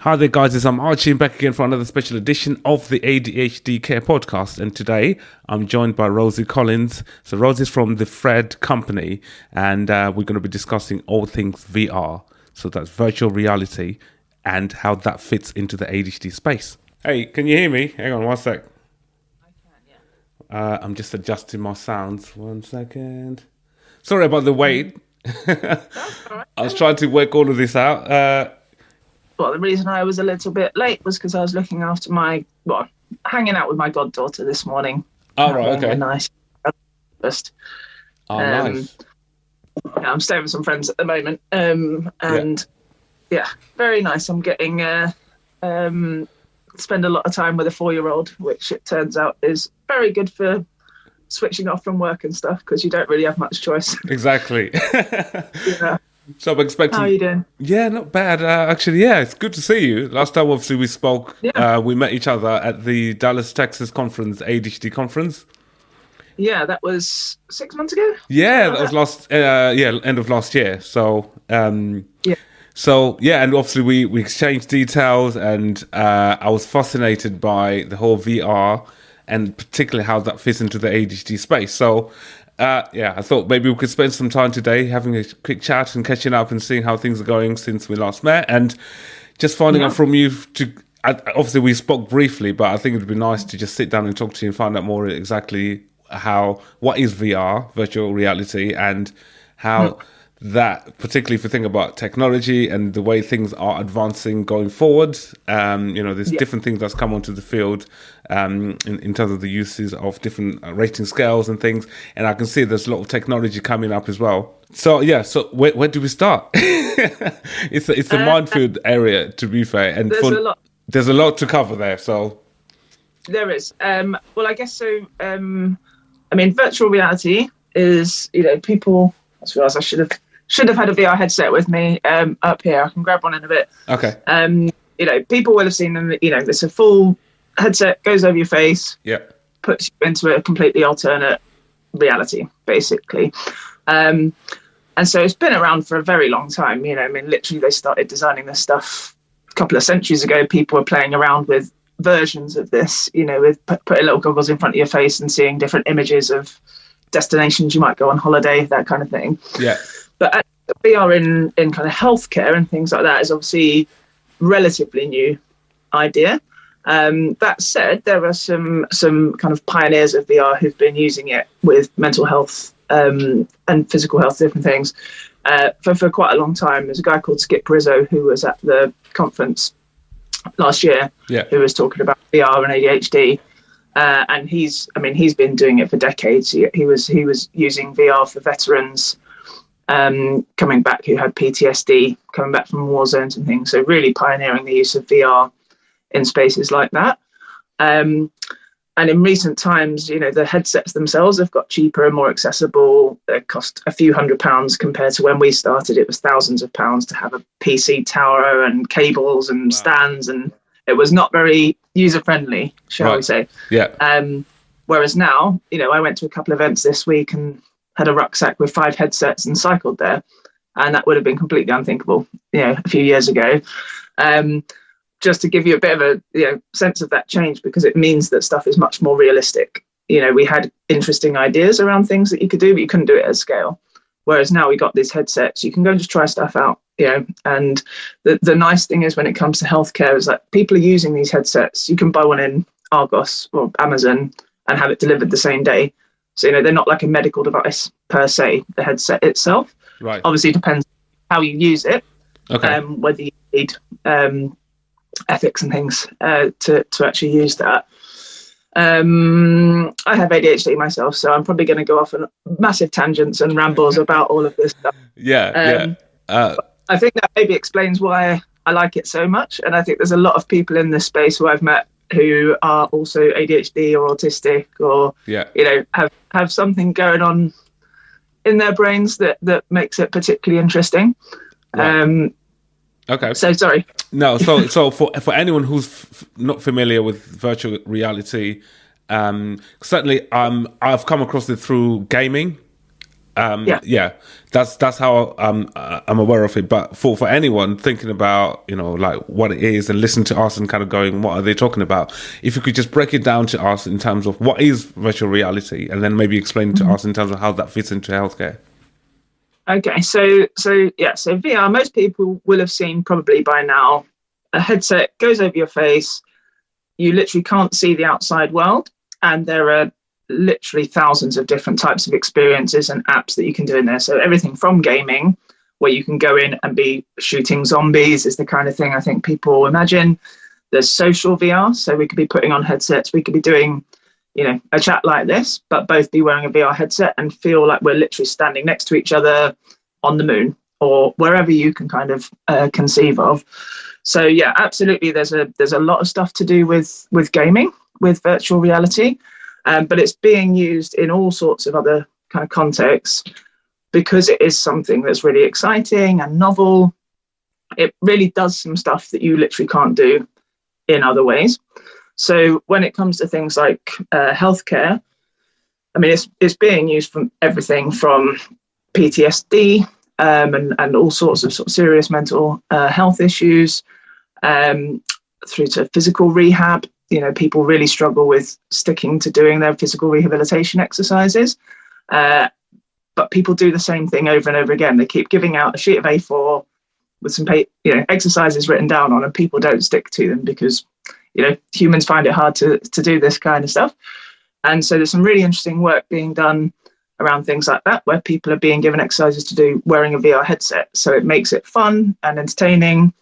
Hi there, guys. I'm Archie, back again for another special edition of the ADHD Care Podcast. And today I'm joined by Rosie Collins. So Rosie's from the Fred company, and we're going to be discussing all things VR. So that's virtual reality and how that fits into the ADHD space. Hey, can you hear me? Hang on one sec. I can, yeah. I'm just adjusting my sounds. 1 second. Sorry about the wait. That's all right. I was trying to work all of this out. Well, the reason I was a little bit late was because I was looking after hanging out with my goddaughter this morning. Oh, right, Having okay. a nice breakfast. Oh, nice. Yeah, I'm staying with some friends at the moment, and very nice. I'm getting spend a lot of time with a 4-year-old, which it turns out is very good for switching off from work and stuff because you don't really have much choice. Exactly. Yeah. So I'm expecting. How are you doing? Yeah, not bad. Actually, yeah, it's good to see you. Last time, obviously, we spoke. Yeah. We met each other at the Dallas, Texas conference, ADHD conference. Yeah, that was 6 months ago. Yeah, that was end of last year. So, and obviously we exchanged details, and I was fascinated by the whole VR and particularly how that fits into the ADHD space. So. I thought maybe we could spend some time today having a quick chat and catching up and seeing how things are going since we last met, and just finding out from you. Obviously, we spoke briefly, but I think it'd be nice to just sit down and talk to you and find out more exactly what is VR, virtual reality, and how that, particularly if you think about technology and the way things are advancing going forward. There's different things that's come onto the field in terms of the uses of different rating scales and things. And I can see there's a lot of technology coming up as well. So, where do we start? It's a minefield area, to be fair. And there's a lot to cover there. So there is. I guess so. Virtual reality is, people, I suppose I should have had a VR headset with me up here. I can grab one in a bit. Okay. People will have seen them. It's a full headset, goes over your face. Yeah. Puts you into a completely alternate reality, basically. And so it's been around for a very long time. Literally they started designing this stuff a couple of centuries ago. People were playing around with versions of this, with putting little goggles in front of your face and seeing different images of destinations you might go on holiday, that kind of thing. Yeah. But VR in kind of healthcare and things like that is obviously relatively new idea. That said, there are some kind of pioneers of VR who've been using it with mental health and physical health, different things, for quite a long time. There's a guy called Skip Rizzo who was at the conference last year, who was talking about VR and ADHD. And he's been doing it for decades. He was using VR for veterans coming back who had PTSD, coming back from war zones and things. So really pioneering the use of VR in spaces like that. And in recent times, the headsets themselves have got cheaper and more accessible. They cost a few £100 compared to when we started. It was thousands of pounds to have a PC tower and cables and stands, and it was not very user friendly, shall we say. Yeah. Whereas now, I went to a couple of events this week and had a rucksack with 5 headsets and cycled there, and that would have been completely unthinkable, a few years ago. Just to give you a bit of a sense of that change, because it means that stuff is much more realistic. We had interesting ideas around things that you could do, but you couldn't do it at scale. Whereas now we got these headsets, you can go and just try stuff out. And the nice thing is when it comes to healthcare is that people are using these headsets. You can buy one in Argos or Amazon and have it delivered the same day. So, they're not like a medical device per se, the headset itself. Right. Obviously, it depends how you use it, whether you need ethics and things to actually use that. I have ADHD myself, so I'm probably going to go off on massive tangents and rambles about all of this stuff. I think that maybe explains why I like it so much. And I think there's a lot of people in this space who I've met who are also ADHD or autistic or, have something going on in their brains that makes it particularly interesting. Right. Okay. So sorry. No. So for anyone who's not familiar with virtual reality, certainly I've come across it through gaming. Yeah, that's how I'm aware of it. But for anyone thinking about, like what it is and listen to us and kind of going, what are they talking about? If you could just break it down to us in terms of what is virtual reality, and then maybe explain to us in terms of how that fits into healthcare. Okay, so VR, most people will have seen probably by now. A headset goes over your face. You literally can't see the outside world, and there are literally thousands of different types of experiences and apps that you can do in there. So everything from gaming, where you can go in and be shooting zombies, is the kind of thing I think people imagine. There's social VR, so we could be putting on headsets. We could be doing, a chat like this, but both be wearing a VR headset and feel like we're literally standing next to each other on the moon or wherever you can kind of conceive of. So yeah, absolutely. There's a lot of stuff to do with gaming, with virtual reality. But it's being used in all sorts of other kind of contexts because it is something that's really exciting and novel. It really does some stuff that you literally can't do in other ways. So when it comes to things like healthcare, I mean, it's being used from everything from PTSD and all sorts of serious mental health issues through to physical rehab. People really struggle with sticking to doing their physical rehabilitation exercises. But people do the same thing over and over again. They keep giving out a sheet of A4 with some exercises written down on, and people don't stick to them because, humans find it hard to do this kind of stuff. And so there's some really interesting work being done around things like that, where people are being given exercises to do wearing a VR headset. So it makes it fun and entertaining.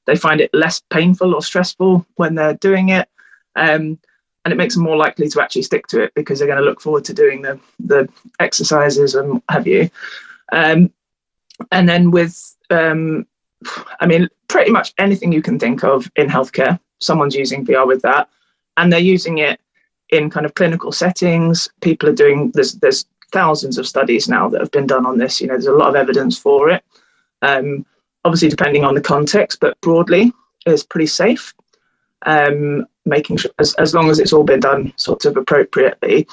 They find it less painful or stressful when they're doing it. And it makes them more likely to actually stick to it because they're going to look forward to doing the exercises and what have you. And then with, pretty much anything you can think of in healthcare, someone's using VR with that, and they're using it in kind of clinical settings. People are doing, there's thousands of studies now that have been done on this. There's a lot of evidence for it. Obviously, depending on the context, but broadly, it's pretty safe. Making sure as long as it's all been done sort of appropriately.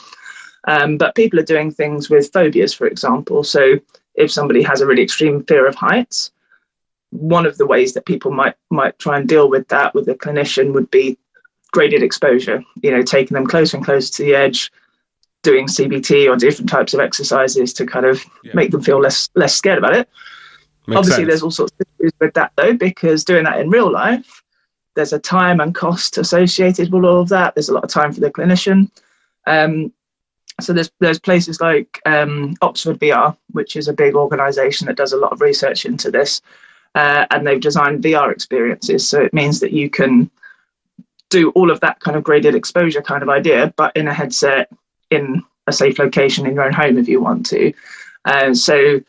But people are doing things with phobias, for example. So if somebody has a really extreme fear of heights, one of the ways that people might try and deal with that with a clinician would be graded exposure, taking them closer and closer to the edge, doing CBT or different types of exercises to kind of make them feel less scared about it. Makes Obviously, sense. There's all sorts of issues with that, though, because doing that in real life, there's a time and cost associated with all of that. There's a lot of time for the clinician. So there's places like Oxford VR, which is a big organisation that does a lot of research into this, and they've designed VR experiences. So it means that you can do all of that kind of graded exposure kind of idea, but in a headset in a safe location in your own home if you want to. So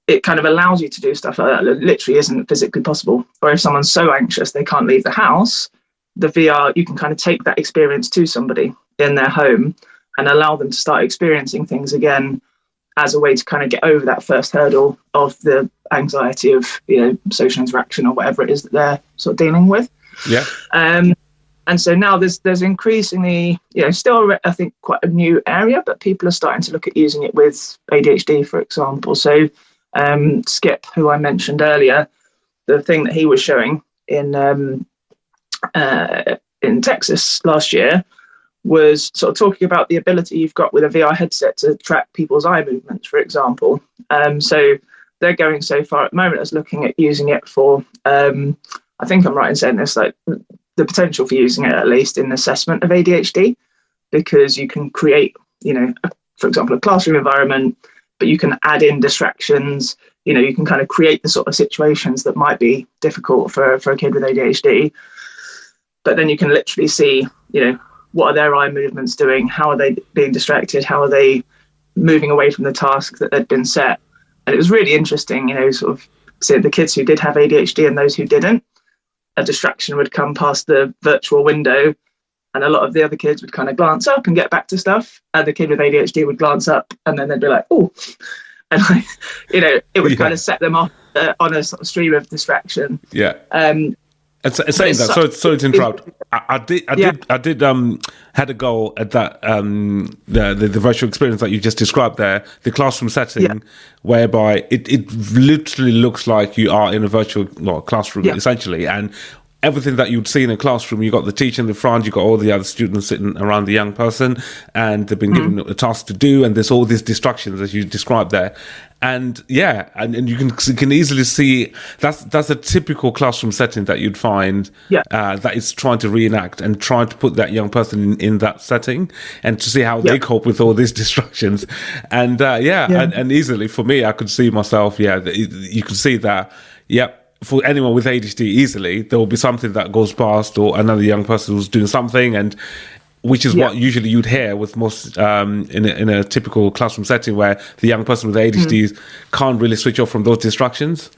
it kind of allows you to do stuff like that literally isn't physically possible. Or if someone's so anxious they can't leave the house, the VR, you can kind of take that experience to somebody in their home and allow them to start experiencing things again as a way to kind of get over that first hurdle of the anxiety of, social interaction or whatever it is that they're sort of dealing with. Yeah. And so now there's increasingly, still I think quite a new area, but people are starting to look at using it with ADHD, for example. So Skip, who I mentioned earlier, the thing that he was showing in Texas last year was sort of talking about the ability you've got with a VR headset to track people's eye movements, for example. So they're going so far at the moment as looking at using it for, I think I'm right in saying this, like the potential for using it at least in assessment of ADHD, because you can create, for example, a classroom environment, but you can add in distractions. You can kind of create the sort of situations that might be difficult for a kid with ADHD. But then you can literally see, what are their eye movements doing? How are they being distracted? How are they moving away from the task that had been set? And it was really interesting, sort of seeing the kids who did have ADHD and those who didn't. A distraction would come past the virtual window, and a lot of the other kids would kind of glance up and get back to stuff. And the kid with ADHD would glance up and then they'd be like, oh, and it would kind of set them off on a sort of stream of distraction. Yeah. And saying that, sorry to interrupt. I did had a go at that the virtual experience that you just described there, the classroom setting, whereby it literally looks like you are in a virtual classroom essentially, and everything that you'd see in a classroom, you got the teacher in the front, you got all the other students sitting around the young person, and they've been given a task to do, and there's all these distractions as you described there. And and you can easily see that's a typical classroom setting that you'd find that is trying to reenact and trying to put that young person in that setting, and to see how they cope with all these distractions. And and easily for me, I could see myself. You could see that. For anyone with ADHD, easily there will be something that goes past, or another young person who's doing something, and which is what usually you'd hear with most in a typical classroom setting, where the young person with ADHD can't really switch off from those distractions.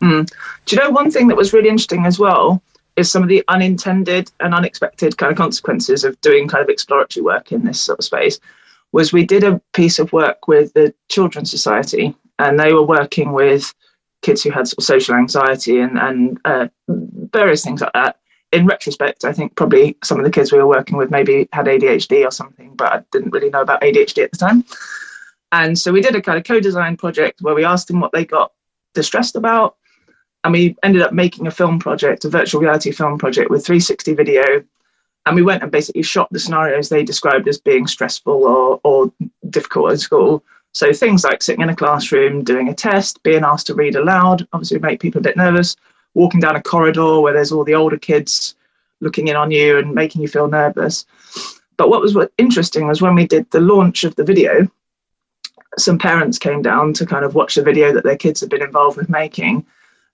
Do you know, one thing that was really interesting as well is some of the unintended and unexpected kind of consequences of doing kind of exploratory work in this sort of space. Was we did a piece of work with the Children's Society, and they were working with kids who had sort of social anxiety and various things like that. In retrospect, I think probably some of the kids we were working with maybe had ADHD or something, but I didn't really know about ADHD at the time. And so we did a kind of co-design project where we asked them what they got distressed about. And we ended up making a film project, a virtual reality film project with 360 video. And we went and basically shot the scenarios they described as being stressful or difficult at school. So things like sitting in a classroom, doing a test, being asked to read aloud, obviously make people a bit nervous, walking down a corridor where there's all the older kids looking in on you and making you feel nervous. But what was interesting was when we did the launch of the video, some parents came down to kind of watch the video that their kids had been involved with making.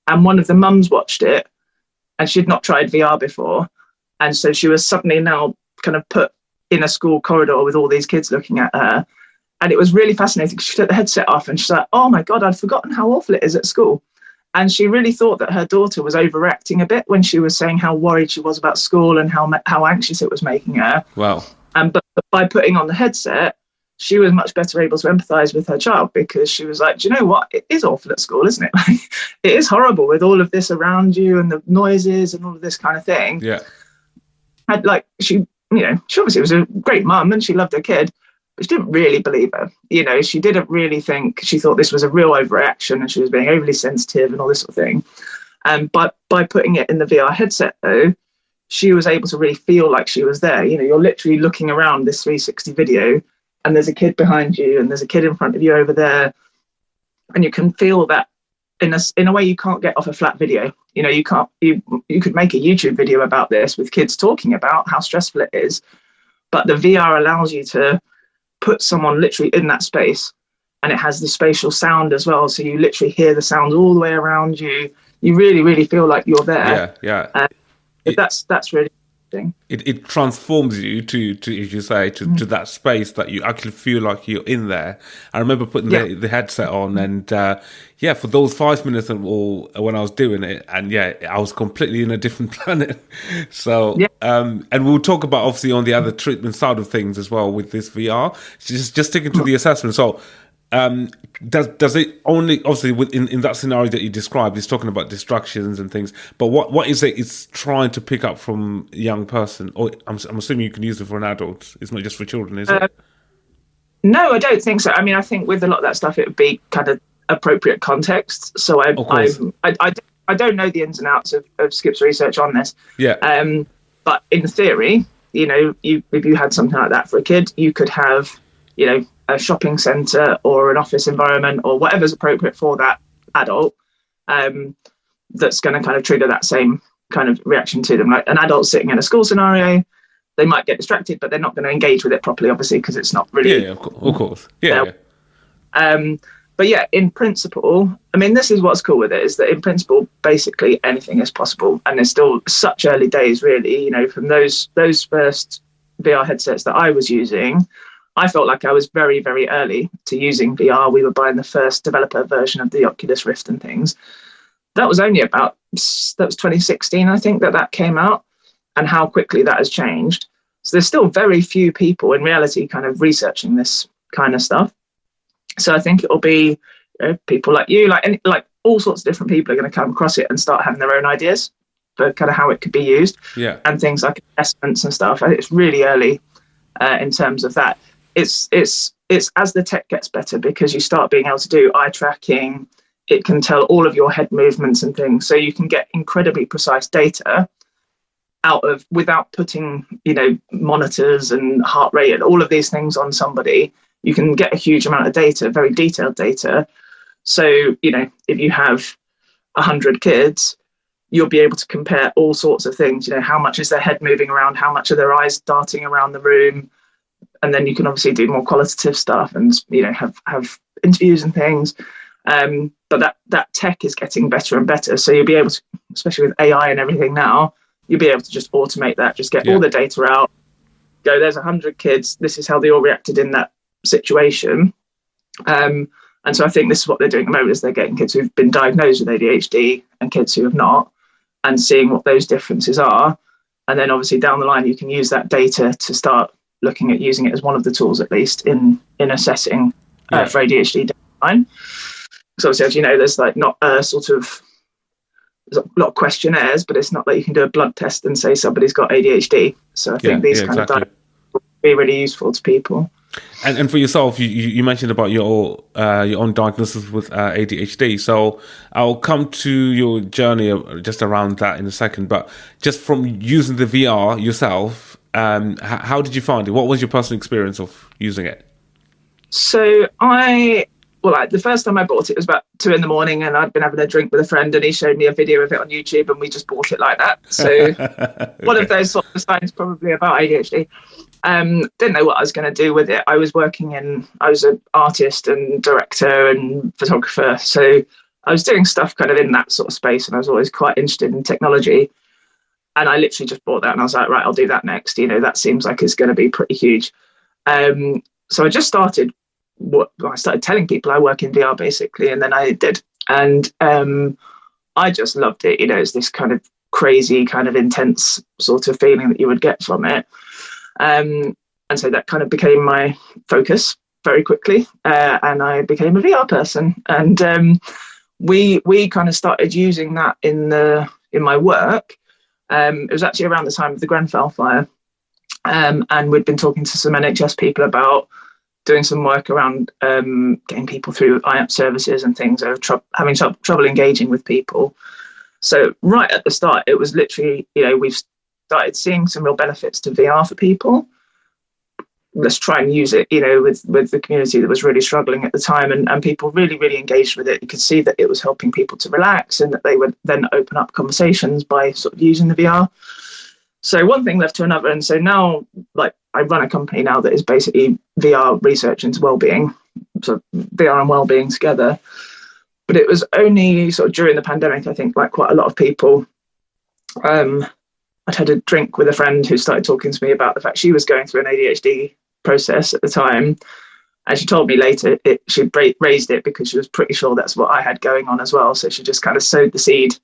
And one of the mums watched it, and she'd not tried VR before. And so she was suddenly now kind of put in a school corridor with all these kids looking at her. And it was really fascinating. She took the headset off and she's like, oh my God, I'd forgotten how awful it is at school. And she really thought that her daughter was overreacting a bit when she was saying how worried she was about school and how anxious it was making her. Wow. But by putting on the headset, she was much better able to empathise with her child, because she was like, do you know what? It is awful at school, isn't it? It is horrible with all of this around you and the noises and all of this kind of thing. Yeah. She obviously was a great mum and she loved her kid, but she didn't really believe her. She didn't really think, she thought this was a real overreaction and she was being overly sensitive and all this sort of thing. And by putting it in the VR headset, though, she was able to really feel like she was there. You're literally looking around this 360 video and there's a kid behind you and there's a kid in front of you over there. And you can feel that in a way you can't get off a flat video. You could make a YouTube video about this with kids talking about how stressful it is, but the VR allows you to put someone literally in that space, and it has the spatial sound as well, so you literally hear the sounds all the way around you. You really, really feel like you're there. That's really interesting. It transforms you to as you say, to that space that you actually feel like you're in there. I remember putting the headset on, and for those 5 minutes or when I was doing it, and I was completely in a different planet. So and we'll talk about obviously on the other treatment side of things as well with this VR. Just sticking to the assessment. So does it only, obviously in that scenario that you described, it's talking about distractions and things, but what is it it's trying to pick up from a young person? Or I'm assuming you can use it for an adult. It's not just for children, is it? No, I don't think so. I mean, I think with a lot of that stuff, it would be kind of appropriate context. So I don't know the ins and outs of Skip's research on this. But in theory, if you had something like that for a kid, you could have, a shopping centre or an office environment or whatever's appropriate for that adult, that's going to kind of trigger that same kind of reaction to them. Like an adult sitting in a school scenario, they might get distracted, but they're not going to engage with it properly, obviously, because it's not really... Of course. But in principle, I mean, this is what's cool with it, is that in principle, basically anything is possible. And there's still such early days, really, from those first VR headsets that I was using. I felt like I was very, very early to using VR. We were buying the first developer version of the Oculus Rift and things. That was 2016, I think, that came out, and how quickly that has changed. So there's still very few people in reality kind of researching this kind of stuff. So I think it'll be people like you, like all sorts of different people are going to come across it and start having their own ideas. for kind of how it could be used, and things like assessments and stuff. It's really early in terms of that. It's as the tech gets better, because you start being able to do eye tracking. It can tell all of your head movements and things, so you can get incredibly precise data without putting, monitors and heart rate and all of these things on somebody. You can get a huge amount of data, very detailed data. So, if you have 100 kids, you'll be able to compare all sorts of things. How much is their head moving around? How much are their eyes darting around the room? And then you can obviously do more qualitative stuff and, have interviews and things. But that tech is getting better and better. So you'll be able to, especially with AI and everything now, you'll be able to just automate that, just get all the data out, go, there's 100 kids, this is how they all reacted in that situation. And so I think this is what they're doing at the moment, is they're getting kids who've been diagnosed with ADHD and kids who have not, and seeing what those differences are. And then obviously down the line, you can use that data to start looking at using it as one of the tools, at least in assessing for ADHD down the line. So obviously, as you know, there's like not a sort of, there's a lot of questionnaires, but it's not like you can do a blood test and say somebody's got ADHD. So I think these kind of data will be really useful to people. And for yourself, you mentioned about your own diagnosis with ADHD. So I'll come to your journey just around that in a second. But just from using the VR yourself, how did you find it? What was your personal experience of using it? So the first time I bought it was about 2 a.m, and I'd been having a drink with a friend, and he showed me a video of it on YouTube, and we just bought it like that. So okay. One of those sort of signs probably about ADHD. Didn't know what I was going to do with it. I was an artist and director and photographer. So I was doing stuff kind of in that sort of space, and I was always quite interested in technology. And I literally just bought that, and I was like, right, I'll do that next. That seems like it's going to be pretty huge. So I just started. I started telling people I work in VR basically, and then I did, and I just loved it. It's this kind of crazy, kind of intense sort of feeling that you would get from it, and so that kind of became my focus very quickly, and I became a VR person, and we kind of started using that in my work. It was actually around the time of the Grenfell fire, and we'd been talking to some NHS people about doing some work around getting people through IAP services and things, having trouble engaging with people. So right at the start, it was literally, we've started seeing some real benefits to VR for people. Let's try and use it, with the community that was really struggling at the time, and people really, really engaged with it. You could see that it was helping people to relax, and that they would then open up conversations by sort of using the VR. So one thing led to another, and so now, I run a company now that is basically VR research into wellbeing, so VR and wellbeing together. But it was only sort of during the pandemic, I think, like quite a lot of people, I'd had a drink with a friend who started talking to me about the fact she was going through an ADHD process at the time, and she told me later she raised it because she was pretty sure that's what I had going on as well. So she just kind of sowed the seed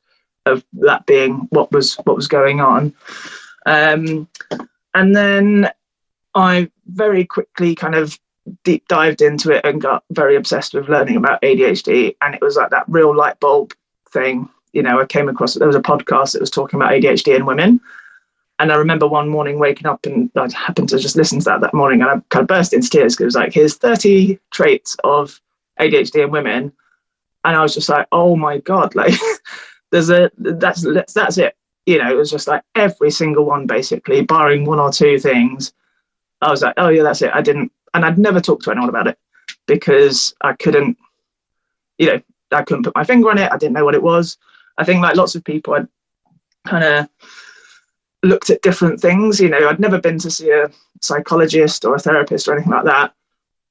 of that being what was going on. And then I very quickly kind of deep dived into it and got very obsessed with learning about ADHD. And it was like that real light bulb thing. I came across, there was a podcast that was talking about ADHD in women. And I remember one morning waking up, and I happened to just listen to that morning, and I kind of burst into tears because it was like, here's 30 traits of ADHD in women. And I was just like, oh my God, that's it. It was just like every single one, basically, barring one or two things. I was like, oh yeah, that's it. I'd never talked to anyone about it because I couldn't put my finger on it. I didn't know what it was. I think like lots of people, I'd kind of looked at different things. I'd never been to see a psychologist or a therapist or anything like that.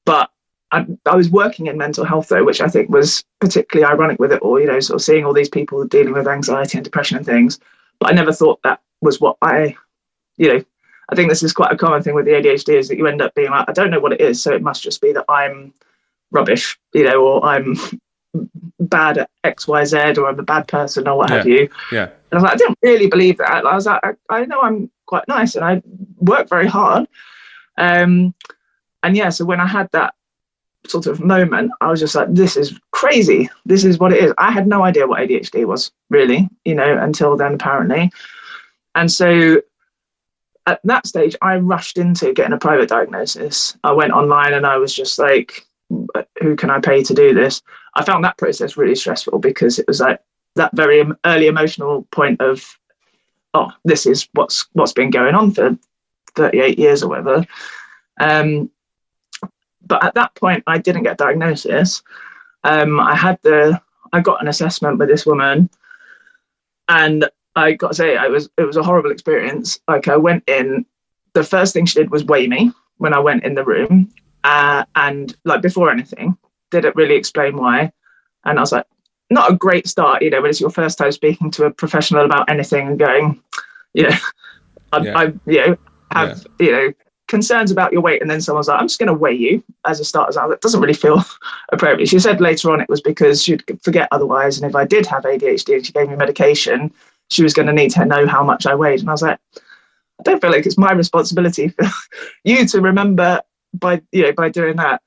But I was working in mental health though, which I think was particularly ironic with it all, sort of seeing all these people dealing with anxiety and depression and things. But I never thought that was what I think this is quite a common thing with the ADHD, is that you end up being like, I don't know what it is, so it must just be that I'm rubbish, or I'm bad at X, Y, Z, or I'm a bad person, or what have you. Yeah. And I was like, I didn't really believe that. I was like, I know I'm quite nice, and I work very hard. So when I had that sort of moment, I was just like, this is crazy. This is what it is. I had no idea what ADHD was really, until then, apparently. And so at that stage, I rushed into getting a private diagnosis. I went online and I was just like, who can I pay to do this? I found that process really stressful because it was like that very early emotional point of, oh, this is what's been going on for 38 years or whatever. But at that point, I didn't get a diagnosis. I got an assessment with this woman, and I got to say, it was a horrible experience. Like, I went in, the first thing she did was weigh me when I went in the room, and like before anything, didn't really explain why. And I was like, not a great start, when it's your first time speaking to a professional about anything and going, I have concerns about your weight, and then someone's like, I'm just going to weigh you as a start. That doesn't really feel appropriate. She said later on it was because she'd forget otherwise, and if I did have ADHD and she gave me medication, she was going to need to know how much I weighed. And I was like, I don't feel like it's my responsibility for you to remember by doing that.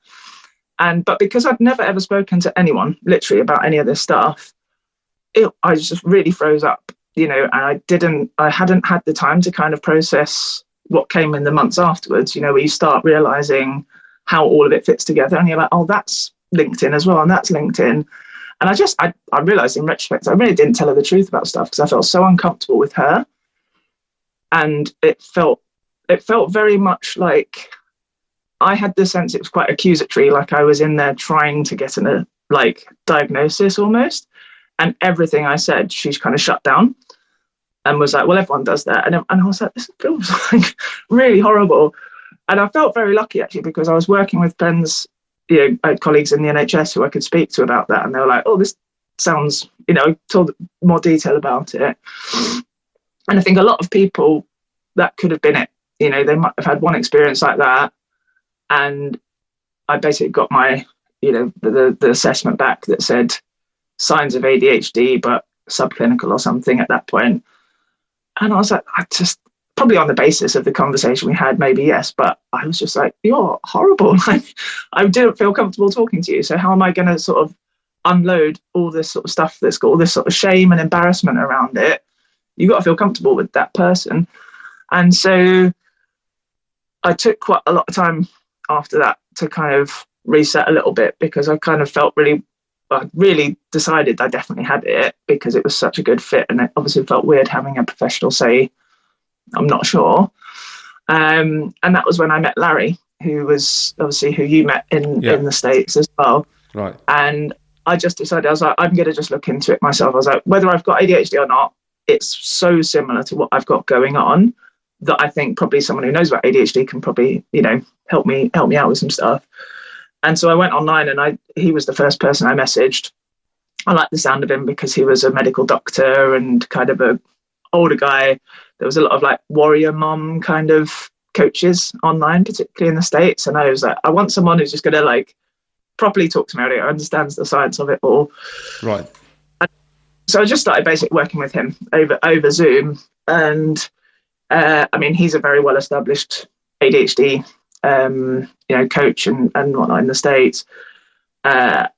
But because I'd never ever spoken to anyone literally about any of this stuff, I just really froze up, and I hadn't had the time to kind of process what came in the months afterwards, where you start realizing how all of it fits together, and you're like, oh, that's LinkedIn as well, and that's LinkedIn. And I realized in retrospect, I really didn't tell her the truth about stuff because I felt so uncomfortable with her. And it felt very much like I had the sense it was quite accusatory, like I was in there trying to get a diagnosis almost. And everything I said, she's kind of shut down and was like, well, everyone does that. And I was like, this feels like really horrible. And I felt very lucky actually, because I was working with friends, colleagues in the NHS who I could speak to about that. And they were like, oh, this sounds, told more detail about it. And I think a lot of people, that could have been it. They might have had one experience like that. And I basically got my, the assessment back that said signs of ADHD, but subclinical or something at that point. And I was like, probably on the basis of the conversation we had, maybe yes, but I was just like, you're horrible. Like, I didn't feel comfortable talking to you. So how am I going to sort of unload all this sort of stuff that's got all this sort of shame and embarrassment around it? You got to feel comfortable with that person. And so I took quite a lot of time after that to kind of reset a little bit, because I kind of felt really decided I definitely had it because it was such a good fit. And it obviously felt weird having a professional say, I'm not sure. And that was when I met Larry, who was obviously who you met in the States as well. Right. And I just decided, I was like, I'm going to just look into it myself. I was like, whether I've got ADHD or not, it's so similar to what I've got going on that I think probably someone who knows about ADHD can probably, help me out with some stuff. And so I went online, and he was the first person I messaged. I liked the sound of him because he was a medical doctor and kind of a older guy. There was a lot of like warrior mom kind of coaches online, particularly in the States. And I was like, I want someone who's just going to like properly talk to me about it, understands the science of it all. Right. And so I just started basically working with him over Zoom. And he's a very well-established ADHD, coach and whatnot in the States. I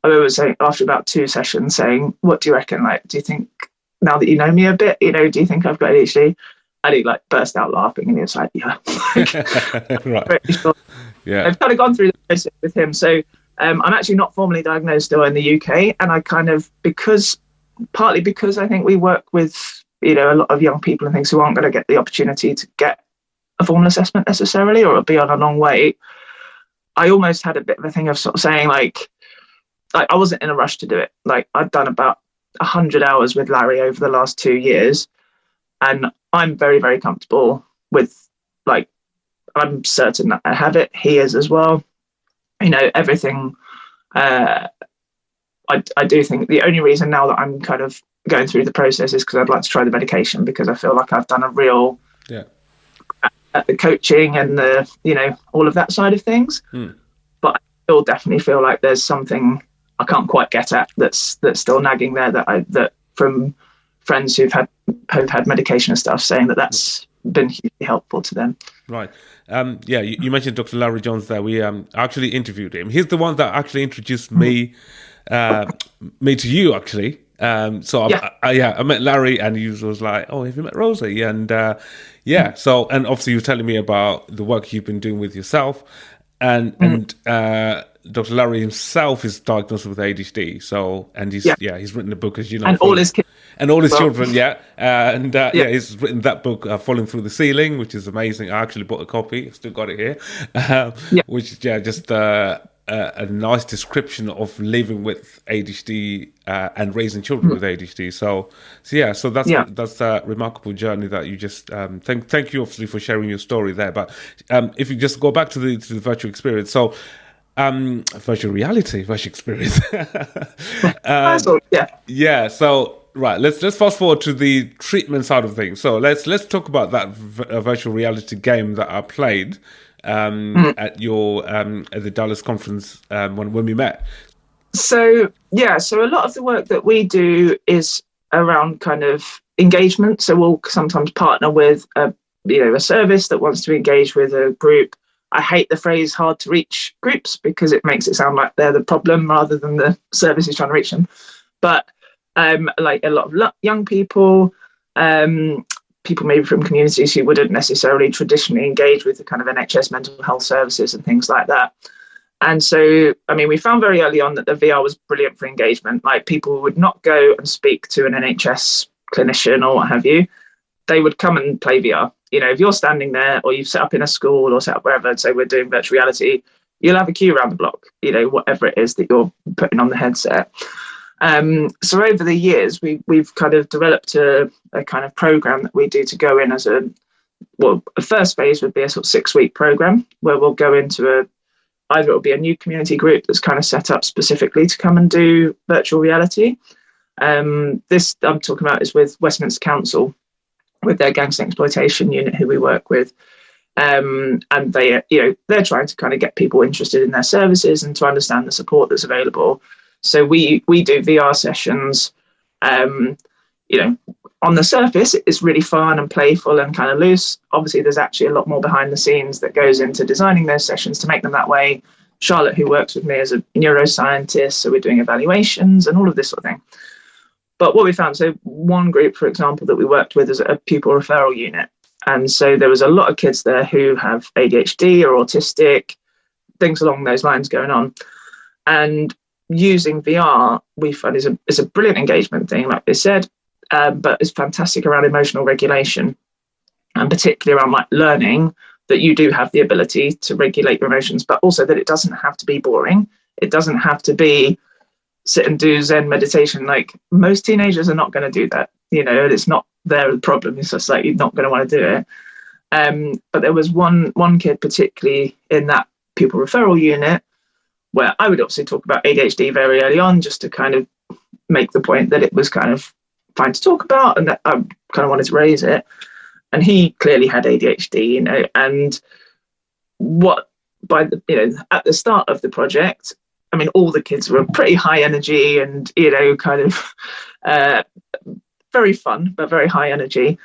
was saying after about 2 sessions saying, what do you reckon? Like, do you think now that you know me a bit, do you think I've got ADHD? And he like burst out laughing, and he was like, yeah. Right. Sure. Yeah. I've kind of gone through the process with him. So I'm actually not formally diagnosed still in the UK. And I kind of, partly because I think we work with, a lot of young people and things who aren't going to get the opportunity to get a formal assessment necessarily, or it'll be on a long wait. I almost had a bit of a thing of sort of saying like I wasn't in a rush to do it. Like, I'd done about 100 hours with Larry over the last 2 years, and I'm very, very comfortable with, like, I'm certain that I have it. He is as well. Everything. I do think the only reason now that I'm kind of going through the process is because I'd like to try the medication, because I feel like I've done a real at the coaching and the, all of that side of things. But I still definitely feel like there's something I can't quite get at that's still nagging there, that from friends who've had medication and stuff, saying that's been hugely helpful to them. Right. Yeah, you mentioned Dr. Larry Jones there. We actually interviewed him. He's the one that actually introduced me me to you, actually. So I met Larry, and he was like, "Oh, have you met Rosie?" And so, and obviously, you were telling me about the work you've been doing with yourself, and Dr. Larry himself is diagnosed with ADHD. So, and he's written a book, as you know, and all his kids. And all his children, he's written that book, Falling Through the Ceiling, which is amazing. I actually bought a copy. I've still got it here. Which, just a nice description of living with ADHD and raising children with ADHD. So that's a remarkable journey that you just, thank you, obviously, for sharing your story there. But if you just go back to the virtual experience, so virtual experience. So right, let's fast forward to the treatment side of things. So let's talk about that virtual reality game that I played at your at the Dallas conference when we met. So a lot of the work that we do is around kind of engagement. So we'll sometimes partner with a service that wants to engage with a group. I hate the phrase hard to reach groups because it makes it sound like they're the problem rather than the service is trying to reach them. But like a lot of young people, people maybe from communities who wouldn't necessarily traditionally engage with the kind of NHS mental health services and things like that. And so, I mean, we found very early on that the VR was brilliant for engagement. Like, people would not go and speak to an NHS clinician or what have you. They would come and play VR. If you're standing there or you've set up in a school or set up wherever, so we're doing virtual reality, you'll have a queue around the block, whatever it is that you're putting on the headset. So over the years, we've kind of developed a kind of program that we do to go in as a first phase would be a sort of 6-week program where we'll go into either it'll be a new community group that's kind of set up specifically to come and do virtual reality. This I'm talking about is with Westminster Council, with their gangster exploitation unit who we work with. And they're trying to kind of get people interested in their services and to understand the support that's available. So we do VR sessions, on the surface, it's really fun and playful and kind of loose. Obviously, there's actually a lot more behind the scenes that goes into designing those sessions to make them that way. Charlotte, who works with me as a neuroscientist, so we're doing evaluations and all of this sort of thing. But what we found, so one group, for example, that we worked with is a pupil referral unit. And so there was a lot of kids there who have ADHD or autistic, things along those lines going on. And using VR, we find is a brilliant engagement thing, like they said, but it's fantastic around emotional regulation, and particularly around like learning that you do have the ability to regulate your emotions, but also that it doesn't have to be boring. It doesn't have to be sit and do Zen meditation. Like, most teenagers are not going to do that. It's not their problem. It's just like, you're not going to want to do it. But there was one kid particularly in that pupil referral unit where I would obviously talk about ADHD very early on, just to kind of make the point that it was kind of fine to talk about and that I kind of wanted to raise it. And he clearly had ADHD, and at the start of the project, I mean, all the kids were pretty high energy and, kind of very fun, but very high energy.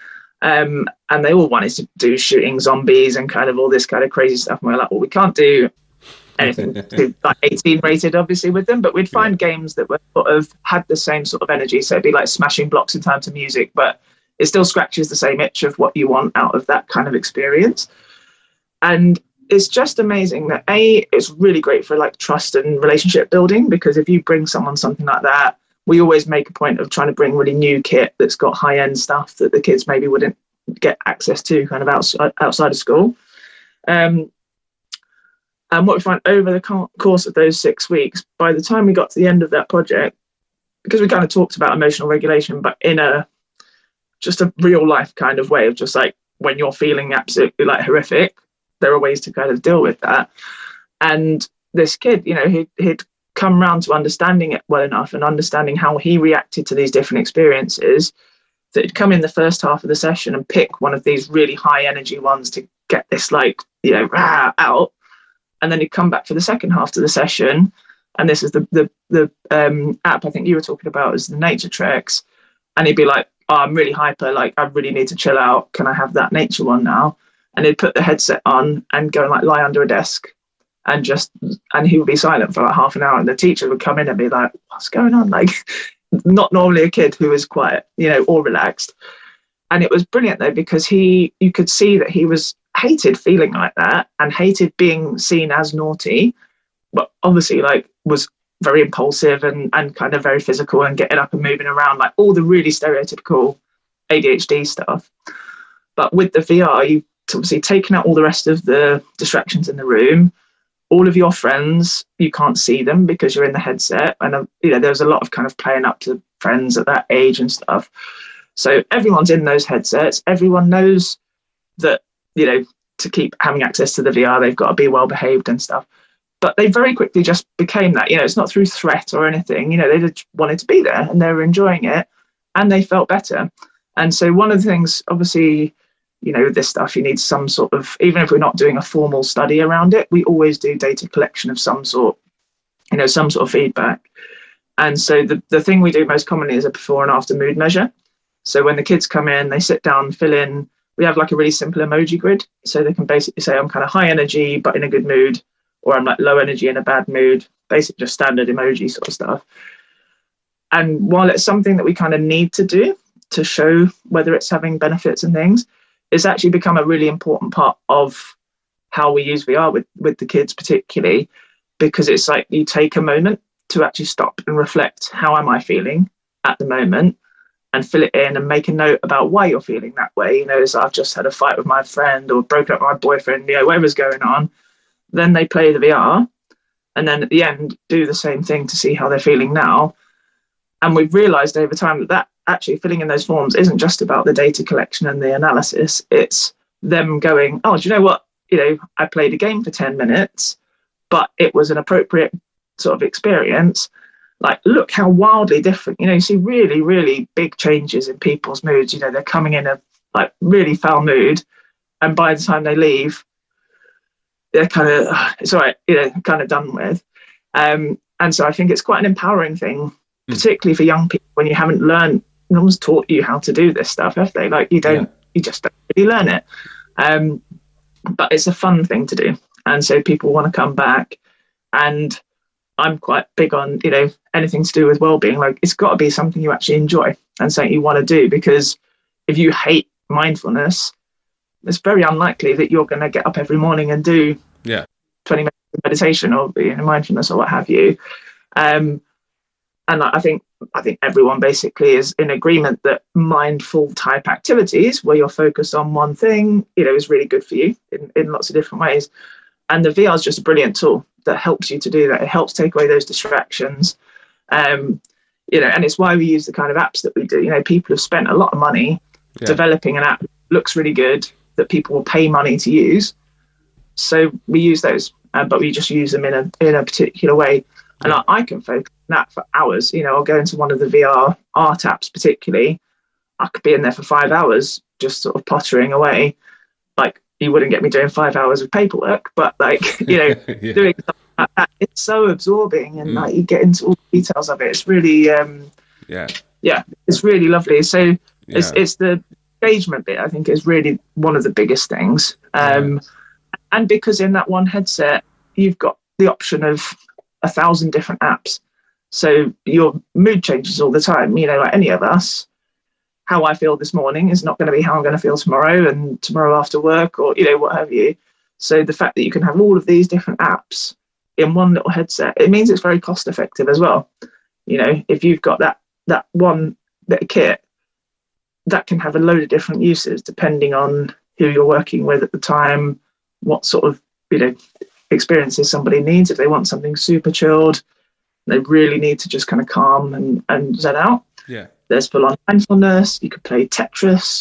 And they all wanted to do shooting zombies and kind of all this kind of crazy stuff. And we're like, well, we can't do anything to, like 18 rated, obviously, with them, but we'd find games that were sort of had the same sort of energy. So it'd be like smashing blocks in time to music, but it still scratches the same itch of what you want out of that kind of experience. And it's just amazing that it's really great for like trust and relationship building, because if you bring someone something like that, we always make a point of trying to bring really new kit that's got high end stuff that the kids maybe wouldn't get access to kind of outside of school. And what we find over the course of those 6 weeks, by the time we got to the end of that project, because we kind of talked about emotional regulation, but in just a real life kind of way of just like, when you're feeling absolutely like horrific, there are ways to kind of deal with that. And this kid, he'd come around to understanding it well enough and understanding how he reacted to these different experiences, that he'd come in the first half of the session and pick one of these really high energy ones to get this out. And then he'd come back for the second half of the session. And this is the app I think you were talking about, is the Nature Treks. And he'd be like, oh, I'm really hyper, like I really need to chill out. Can I have that nature one now? And he'd put the headset on and go and like lie under a desk and he would be silent for like half an hour. And the teacher would come in and be like, what's going on? Like, not normally a kid who is quiet, or relaxed. And it was brilliant though, because you could see that he hated feeling like that and hated being seen as naughty, but obviously like was very impulsive and kind of very physical and getting up and moving around, like all the really stereotypical ADHD stuff. But with the VR, you've obviously taken out all the rest of the distractions in the room. All of your friends, you can't see them because you're in the headset. And, there's a lot of kind of playing up to friends at that age and stuff. So everyone's in those headsets. Everyone knows that, to keep having access to the VR, they've got to be well behaved and stuff. But they very quickly just became that. It's not through threat or anything. They just wanted to be there and they were enjoying it and they felt better. And so one of the things, obviously, with this stuff, you need some sort of, even if we're not doing a formal study around it, we always do data collection of some sort, some sort of feedback. And so the thing we do most commonly is a before and after mood measure. So when the kids come in, they sit down, fill in, we have like a really simple emoji grid. So they can basically say, I'm kind of high energy, but in a good mood, or I'm like low energy in a bad mood, basically just standard emoji sort of stuff. And while it's something that we kind of need to do to show whether it's having benefits and things, it's actually become a really important part of how we use VR with the kids particularly, because it's like you take a moment to actually stop and reflect, how am I feeling at the moment, and fill it in and make a note about why you're feeling that way. So I've just had a fight with my friend or broken up with my boyfriend, whatever's going on. Then they play the VR and then at the end do the same thing to see how they're feeling now. And we've realised over time that actually filling in those forms isn't just about the data collection and the analysis. It's them going, oh, do you know what? I played a game for 10 minutes, but it was an appropriate sort of experience. Like, look how wildly different, you see really, really big changes in people's moods. They're coming in a like really foul mood. And by the time they leave, they're kind of, it's all right, kind of done with. And so I think it's quite an empowering thing, particularly for young people when you haven't learned, no one's taught you how to do this stuff, have they? Like you just don't really learn it. But it's a fun thing to do. And so people want to come back. And I'm quite big on, anything to do with wellbeing. Like it's got to be something you actually enjoy and something you want to do, because if you hate mindfulness, it's very unlikely that you're going to get up every morning and do 20 minutes of meditation or mindfulness or what have you. And I think everyone basically is in agreement that mindful type activities where you're focused on one thing, is really good for you in lots of different ways. And the VR is just a brilliant tool that helps you to do that. It helps take away those distractions. And it's why we use the kind of apps that we do. People have spent a lot of money developing an app that looks really good, that people will pay money to use. So we use those, but we just use them in a particular way. And I can focus on that for hours. I'll go into one of the VR art apps particularly. I could be in there for 5 hours just sort of pottering away. Like, you wouldn't get me doing 5 hours of paperwork, but like, doing something like that, it's so absorbing, and like you get into all the details of it. It's really, it's really lovely. So it's the engagement bit, I think, is really one of the biggest things. And because in that one headset, you've got the option of 1,000 different apps. So your mood changes all the time. Like any of us, how I feel this morning is not going to be how I'm going to feel tomorrow and tomorrow after work or, what have you. So the fact that you can have all of these different apps in one little headset, it means it's very cost effective as well. If you've got that one bit of kit, that can have a load of different uses depending on who you're working with at the time, what sort of, experiences somebody needs. If they want something super chilled, they really need to just kind of calm and zen out. Yeah. There's full on mindfulness. You could play Tetris.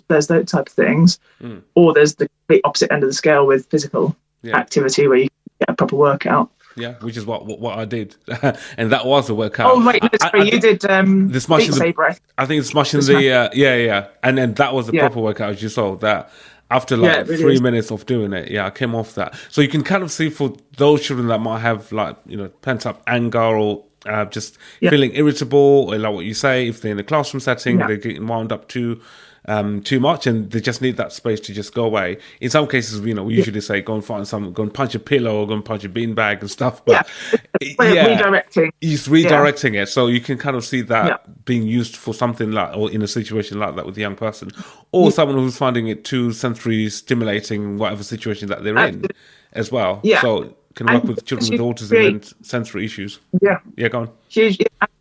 There's those type of things. Or there's the complete opposite end of the scale with physical activity where you get a proper workout. Yeah, which is what I did, and that was a workout. Oh right, no, sorry, you did the smashing Beat Saber. I think smashing and then that was a proper workout, as you saw that. After 3 minutes of doing it, I came off that. So you can kind of see for those children that might have like, pent up anger or just feeling irritable, or like what you say, if they're in a classroom setting, they're getting wound up too much, and they just need that space to just go away. In some cases, we usually say go and find someone, go and punch a pillow, or go and punch a beanbag and stuff. But redirecting. He's redirecting it, so you can kind of see that being used for something like, or in a situation like that with a young person, or someone who's finding it too sensory stimulating, whatever situation that they're in, as well. Yeah. So can work with children with autism and sensory issues. Yeah. Yeah, go on. Huge.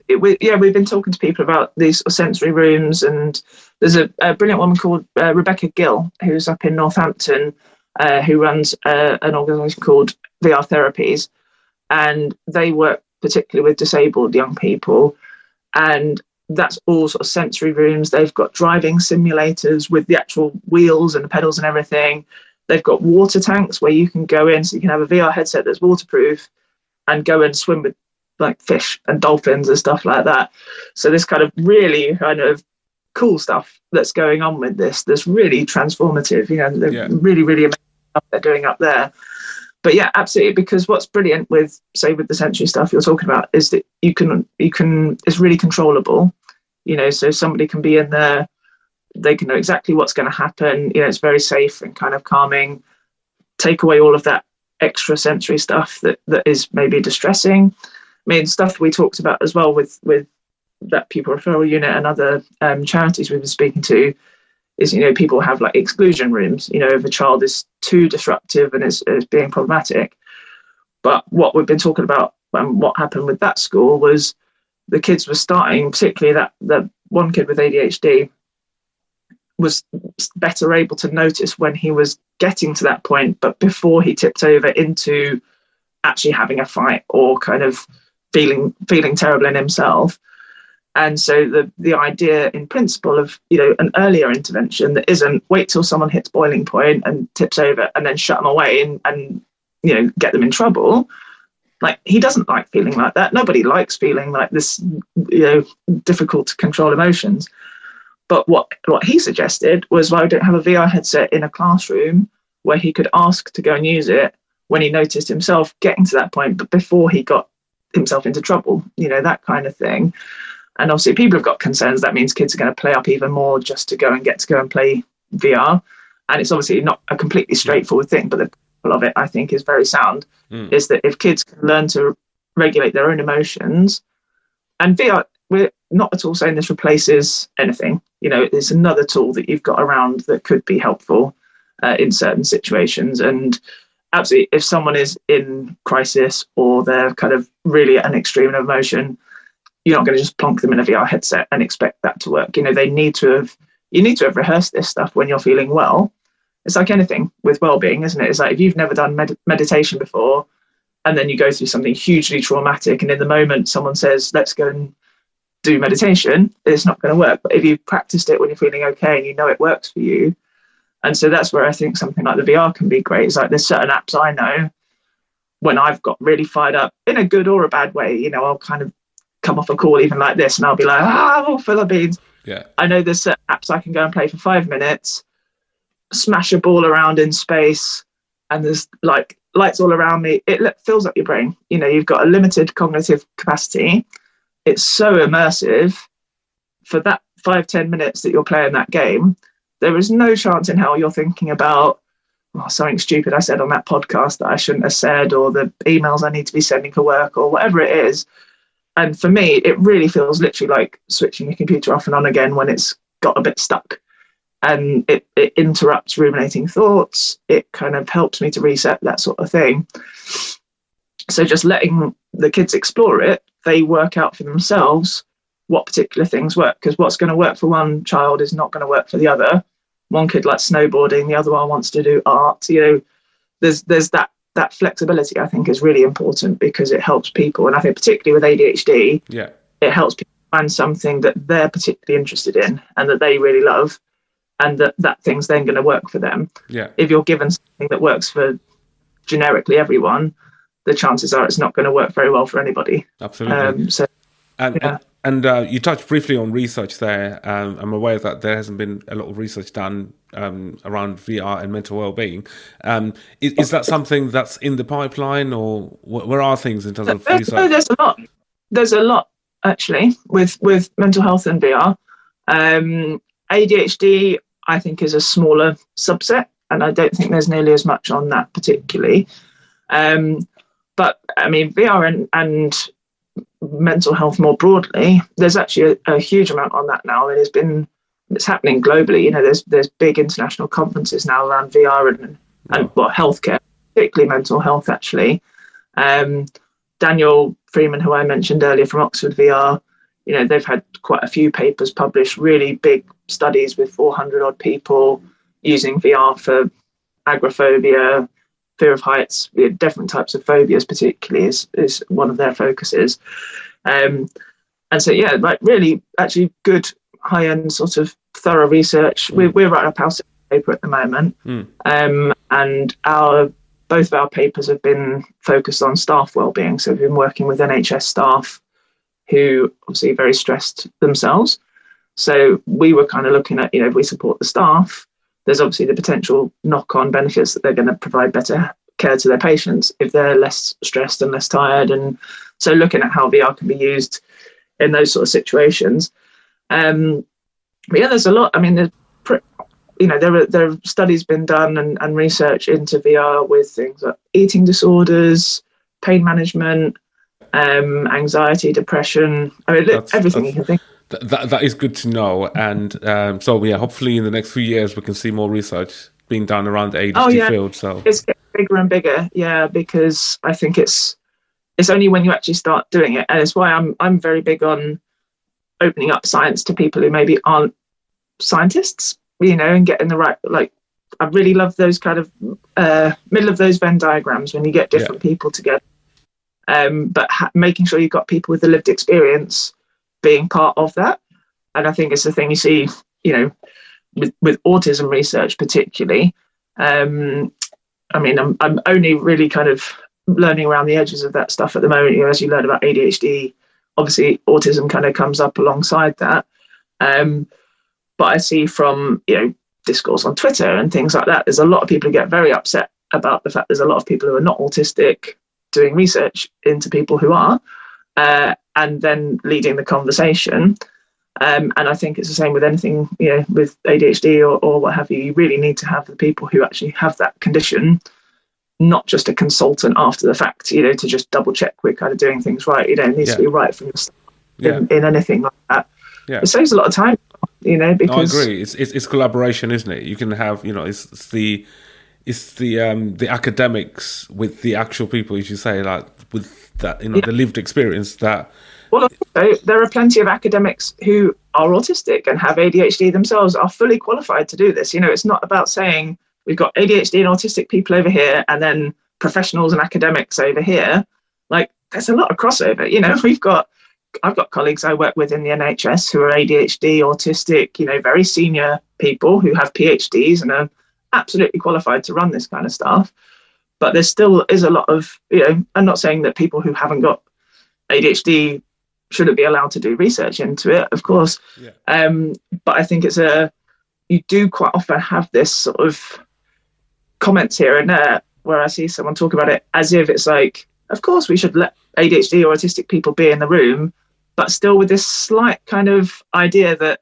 We've been talking to people about these sensory rooms, and there's a brilliant woman called Rebecca Gill, who's up in Northampton, who runs an organisation called VR Therapies, and they work particularly with disabled young people, and that's all sort of sensory rooms. They've got driving simulators with the actual wheels and the pedals and everything. They've got water tanks where you can go in, so you can have a VR headset that's waterproof and go and swim with like fish and dolphins and stuff like that. So this kind of really kind of cool stuff that's going on with this, that's really transformative, really, really amazing stuff they're doing up there. But yeah, absolutely, because what's brilliant with the sensory stuff you're talking about is that you can it's really controllable, so somebody can be in there, they can know exactly what's going to happen, it's very safe and kind of calming, take away all of that extra sensory stuff that is maybe distressing. I mean, stuff we talked about as well with that pupil referral unit and other charities we've been speaking to is, people have like exclusion rooms, if a child is too disruptive and is being problematic. But what we've been talking about and what happened with that school was the kids were starting, particularly that one kid with ADHD, was better able to notice when he was getting to that point, but before he tipped over into actually having a fight or kind of feeling terrible in himself. And so the idea in principle of, an earlier intervention that isn't wait till someone hits boiling point and tips over and then shut them away and get them in trouble. Like, he doesn't like feeling like that. Nobody likes feeling like this, difficult to control emotions. But what he suggested was, why don't have a VR headset in a classroom where he could ask to go and use it when he noticed himself getting to that point, but before he got himself into trouble, that kind of thing. And obviously people have got concerns that means kids are going to play up even more just to go and play VR. And it's obviously not a completely straightforward thing, but the principle of it, I think, is very sound, is that if kids can learn to regulate their own emotions, and VR, we're not at all saying this replaces anything, it's another tool that you've got around that could be helpful in certain situations. And absolutely, if someone is in crisis or they're kind of really an extreme of emotion, you're not going to just plonk them in a VR headset and expect that to work. They need to have rehearsed this stuff when you're feeling well. It's like anything with wellbeing, isn't it? It's like if you've never done meditation before, and then you go through something hugely traumatic, and in the moment someone says, let's go and do meditation, it's not going to work. But if you've practiced it when you're feeling okay and it works for you, and so that's where I think something like the VR can be great. It's like there's certain apps I know when I've got really fired up in a good or a bad way, I'll kind of come off a call even like this and I'll be like, oh, full of beans. Yeah. I know there's certain apps I can go and play for 5 minutes, smash a ball around in space, and there's like lights all around me. It fills up your brain. You've got a limited cognitive capacity. It's so immersive. For that 5-10 minutes that you're playing that game, there is no chance in hell you're thinking about something stupid I said on that podcast that I shouldn't have said, or the emails I need to be sending for work, or whatever it is. And for me, it really feels literally like switching your computer off and on again when it's got a bit stuck. And it interrupts ruminating thoughts. It kind of helps me to reset, that sort of thing. So just letting the kids explore it, they work out for themselves what particular things work, because what's going to work for one child is not going to work for the other. One kid likes snowboarding, the other one wants to do art. There's that flexibility, I think, is really important, because it helps people. And I think particularly with ADHD, it helps people find something that they're particularly interested in and that they really love, and that thing's then going to work for them. If you're given something that works for generically everyone, the chances are it's not going to work very well for anybody. Absolutely. And you touched briefly on research there. I'm aware that there hasn't been a lot of research done around VR and mental well-being. Is that something that's in the pipeline, or where are things in terms of research? No, there's a lot. There's a lot actually with mental health and VR. ADHD, I think, is a smaller subset, and I don't think there's nearly as much on that particularly. But I mean, VR and mental health more broadly, there's actually a huge amount on that now. It's happening globally. You know, there's big international conferences now around VR and healthcare, particularly mental health actually. Daniel Freeman, who I mentioned earlier from Oxford VR, you know, they've had quite a few papers published, really big studies with 400 odd people using VR for agoraphobia, fear of heights, different types of phobias particularly is one of their focuses. And so, yeah, like really actually good high-end sort of thorough research. We're writing up our paper at the moment. And both of our papers have been focused on staff wellbeing. So we've been working with NHS staff who obviously are very stressed themselves. So we were kind of looking at, you know, if we support the staff, there's obviously the potential knock-on benefits that they're going to provide better care to their patients if they're less stressed and less tired. And so looking at how VR can be used in those sort of situations. But yeah, there's a lot. I mean, there are studies been done and research into VR with things like eating disorders, pain management, anxiety, depression. I mean, everything you can think. That is good to know. And so, yeah, hopefully in the next few years we can see more research being done around the ADHD field. So it's getting bigger and bigger, yeah, because I think it's only when you actually start doing it, and it's why I'm very big on opening up science to people who maybe aren't scientists, you know, and getting the right, like, I really love those kind of middle of those Venn diagrams when you get different people together. But making sure you've got people with the lived experience being part of that. And I think it's the thing you see, you know, with autism research particularly. I mean, I'm only really kind of learning around the edges of that stuff at the moment. You know, as you learn about ADHD, obviously autism kind of comes up alongside that. But I see from, you know, discourse on Twitter and things like that, there's a lot of people who get very upset about the fact there's a lot of people who are not autistic doing research into people who are, and then leading the conversation. And I think it's the same with anything, you know, with ADHD or what have you. You really need to have the people who actually have that condition, not just a consultant after the fact, you know, to just double check we're kind of doing things right. You know, it needs to be right from the start in anything like that. Yeah. It saves a lot of time, you know, because I agree. It's collaboration, isn't it? You can have, you know, it's the academics with the actual people, as you say, like with that, you know, the lived experience that. Well, there are plenty of academics who are autistic and have ADHD themselves, are fully qualified to do this. You know, it's not about saying we've got ADHD and autistic people over here and then professionals and academics over here. Like, there's a lot of crossover. You know, I've got colleagues I work with in the NHS who are ADHD, autistic, you know, very senior people who have PhDs and are absolutely qualified to run this kind of stuff. But there still is a lot of, you know, I'm not saying that people who haven't got ADHD shouldn't be allowed to do research into it, of course. But I think you do quite often have this sort of comments here and there where I see someone talk about it as if it's like, of course we should let ADHD or autistic people be in the room, but still with this slight kind of idea that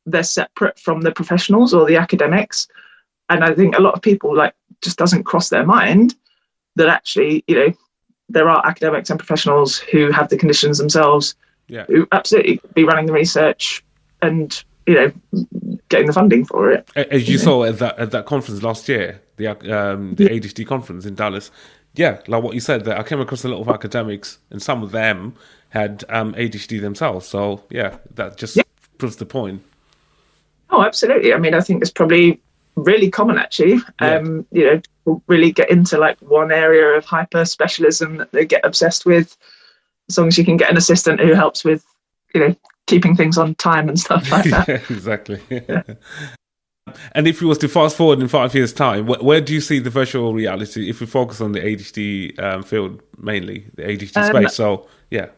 they're separate from the professionals or the academics. And I think a lot of people, like, just doesn't cross their mind that actually, you know, there are academics and professionals who have the conditions themselves, who absolutely could be running the research and, you know, getting the funding for it. As you saw at that conference last year, the ADHD conference in Dallas, like what you said, that I came across a lot of academics, and some of them had ADHD themselves. So that just proves the point. Oh, absolutely. I mean, I think it's probably really common actually. You know, people really get into like one area of hyper specialism that they get obsessed with. As long as you can get an assistant who helps with, you know, keeping things on time and stuff like that. Exactly. And if you was to fast forward in 5 years' time, where do you see the virtual reality, if we focus on the ADHD field mainly, the ADHD space? So,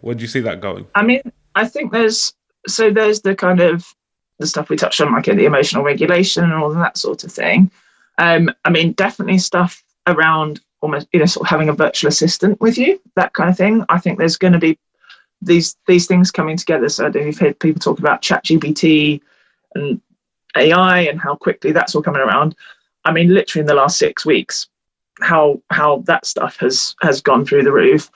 where do you see that going? I mean, I think there's the kind of the stuff we touched on, like the emotional regulation and all of that sort of thing. I mean, definitely stuff around almost, sort of having a virtual assistant with you, that kind of thing. I think there's going to be these things coming together. So I don't know if you've heard people talk about ChatGPT and AI and how quickly that's all coming around. I mean, literally in the last 6 weeks, how that stuff has gone through the roof.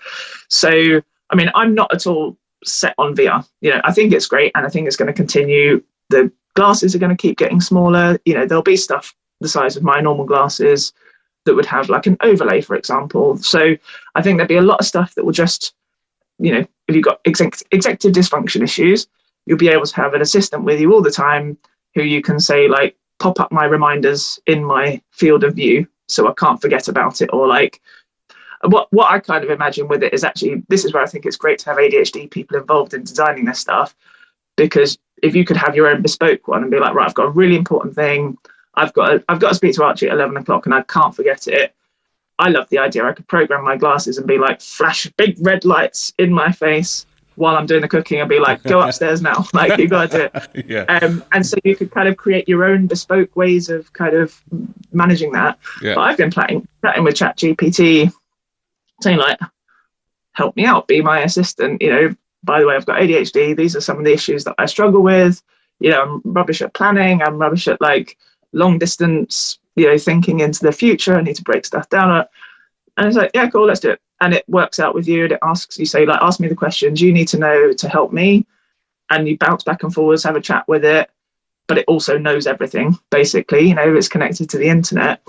So, I mean, I'm not at all set on VR. I think it's great, and I think it's going to continue. The glasses are going to keep getting smaller. There'll be stuff the size of my normal glasses that would have like an overlay, for example. So I think there'll be a lot of stuff that will just, if you've got executive dysfunction issues, you'll be able to have an assistant with you all the time who you can say, like, pop up my reminders in my field of view so I can't forget about it. Or like, what I kind of imagine with it is actually, this is where I think it's great to have ADHD people involved in designing this stuff, because if you could have your own bespoke one and be like, right, I've got a really important thing, I've got to speak to Archie at 11 o'clock and I can't forget it. I love the idea I could program my glasses and be like, flash big red lights in my face while I'm doing the cooking and be like, go upstairs now, like, you got to do it. Yeah. And so you could kind of create your own bespoke ways of kind of managing that. Yeah. But I've been chatting with ChatGPT, saying like, help me out, be my assistant. By the way, I've got ADHD. These are some of the issues that I struggle with. I'm rubbish at planning. I'm rubbish at like long distance, thinking into the future. I need to break stuff down. And it's like, yeah, cool, let's do it. And it works out with you. And it asks you, say, like, ask me the questions you need to know to help me. And you bounce back and forwards, have a chat with it. But it also knows everything, basically. It's connected to the internet.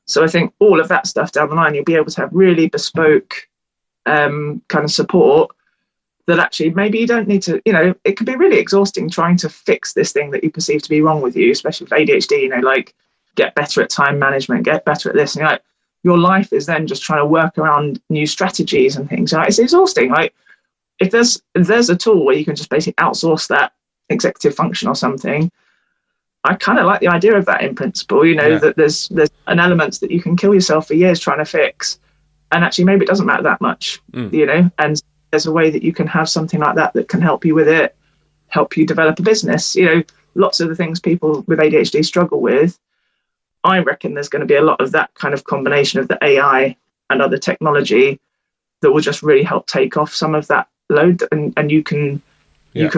So I think all of that stuff down the line, you'll be able to have really bespoke kind of support that actually maybe you don't need to, it can be really exhausting trying to fix this thing that you perceive to be wrong with you, especially with ADHD, like, get better at time management, get better at this. And like, your life is then just trying to work around new strategies and things. It's exhausting. Like, if there's a tool where you can just basically outsource that executive function or something, I kind of like the idea of that in principle, that there's an element that you can kill yourself for years trying to fix. And actually, maybe it doesn't matter that much, and there's a way that you can have something like that can help you with it, help you develop a business. Lots of the things people with ADHD struggle with, I reckon there's going to be a lot of that kind of combination of the AI and other technology that will just really help take off some of that load. And you can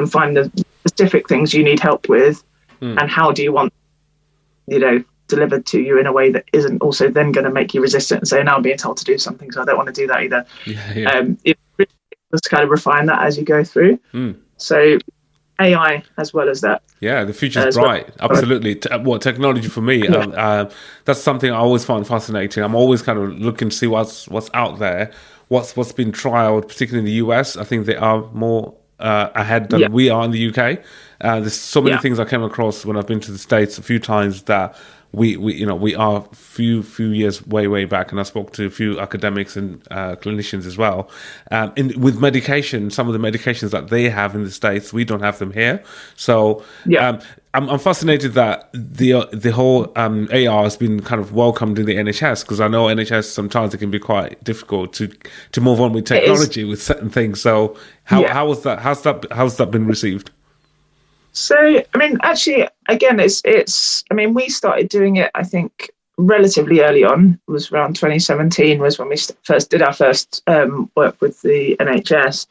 find the specific things you need help with, and how do you want, delivered to you in a way that isn't also then going to make you resistant and say, now I'm being told to do something, so I don't want to do that either. Just kind of refine that as you go through. So AI as well as that. Yeah, the future's bright. Well. Absolutely. Technology for me, that's something I always find fascinating. I'm always kind of looking to see what's out there, what's been trialed, particularly in the US. I think they are more ahead than we are in the UK. There's so many things I came across when I've been to the States a few times that we are few years way back, and I spoke to a few academics and clinicians as well. With medication, some of the medications that they have in the States, we don't have them here. So I'm fascinated that the whole AR has been kind of welcomed in the NHS, because I know NHS sometimes it can be quite difficult to move on with technology with certain things. So how's that been received? So, I mean, actually, again, it's. I mean, we started doing it, I think, relatively early on. It was around 2017 was when we first did our first work with the NHS.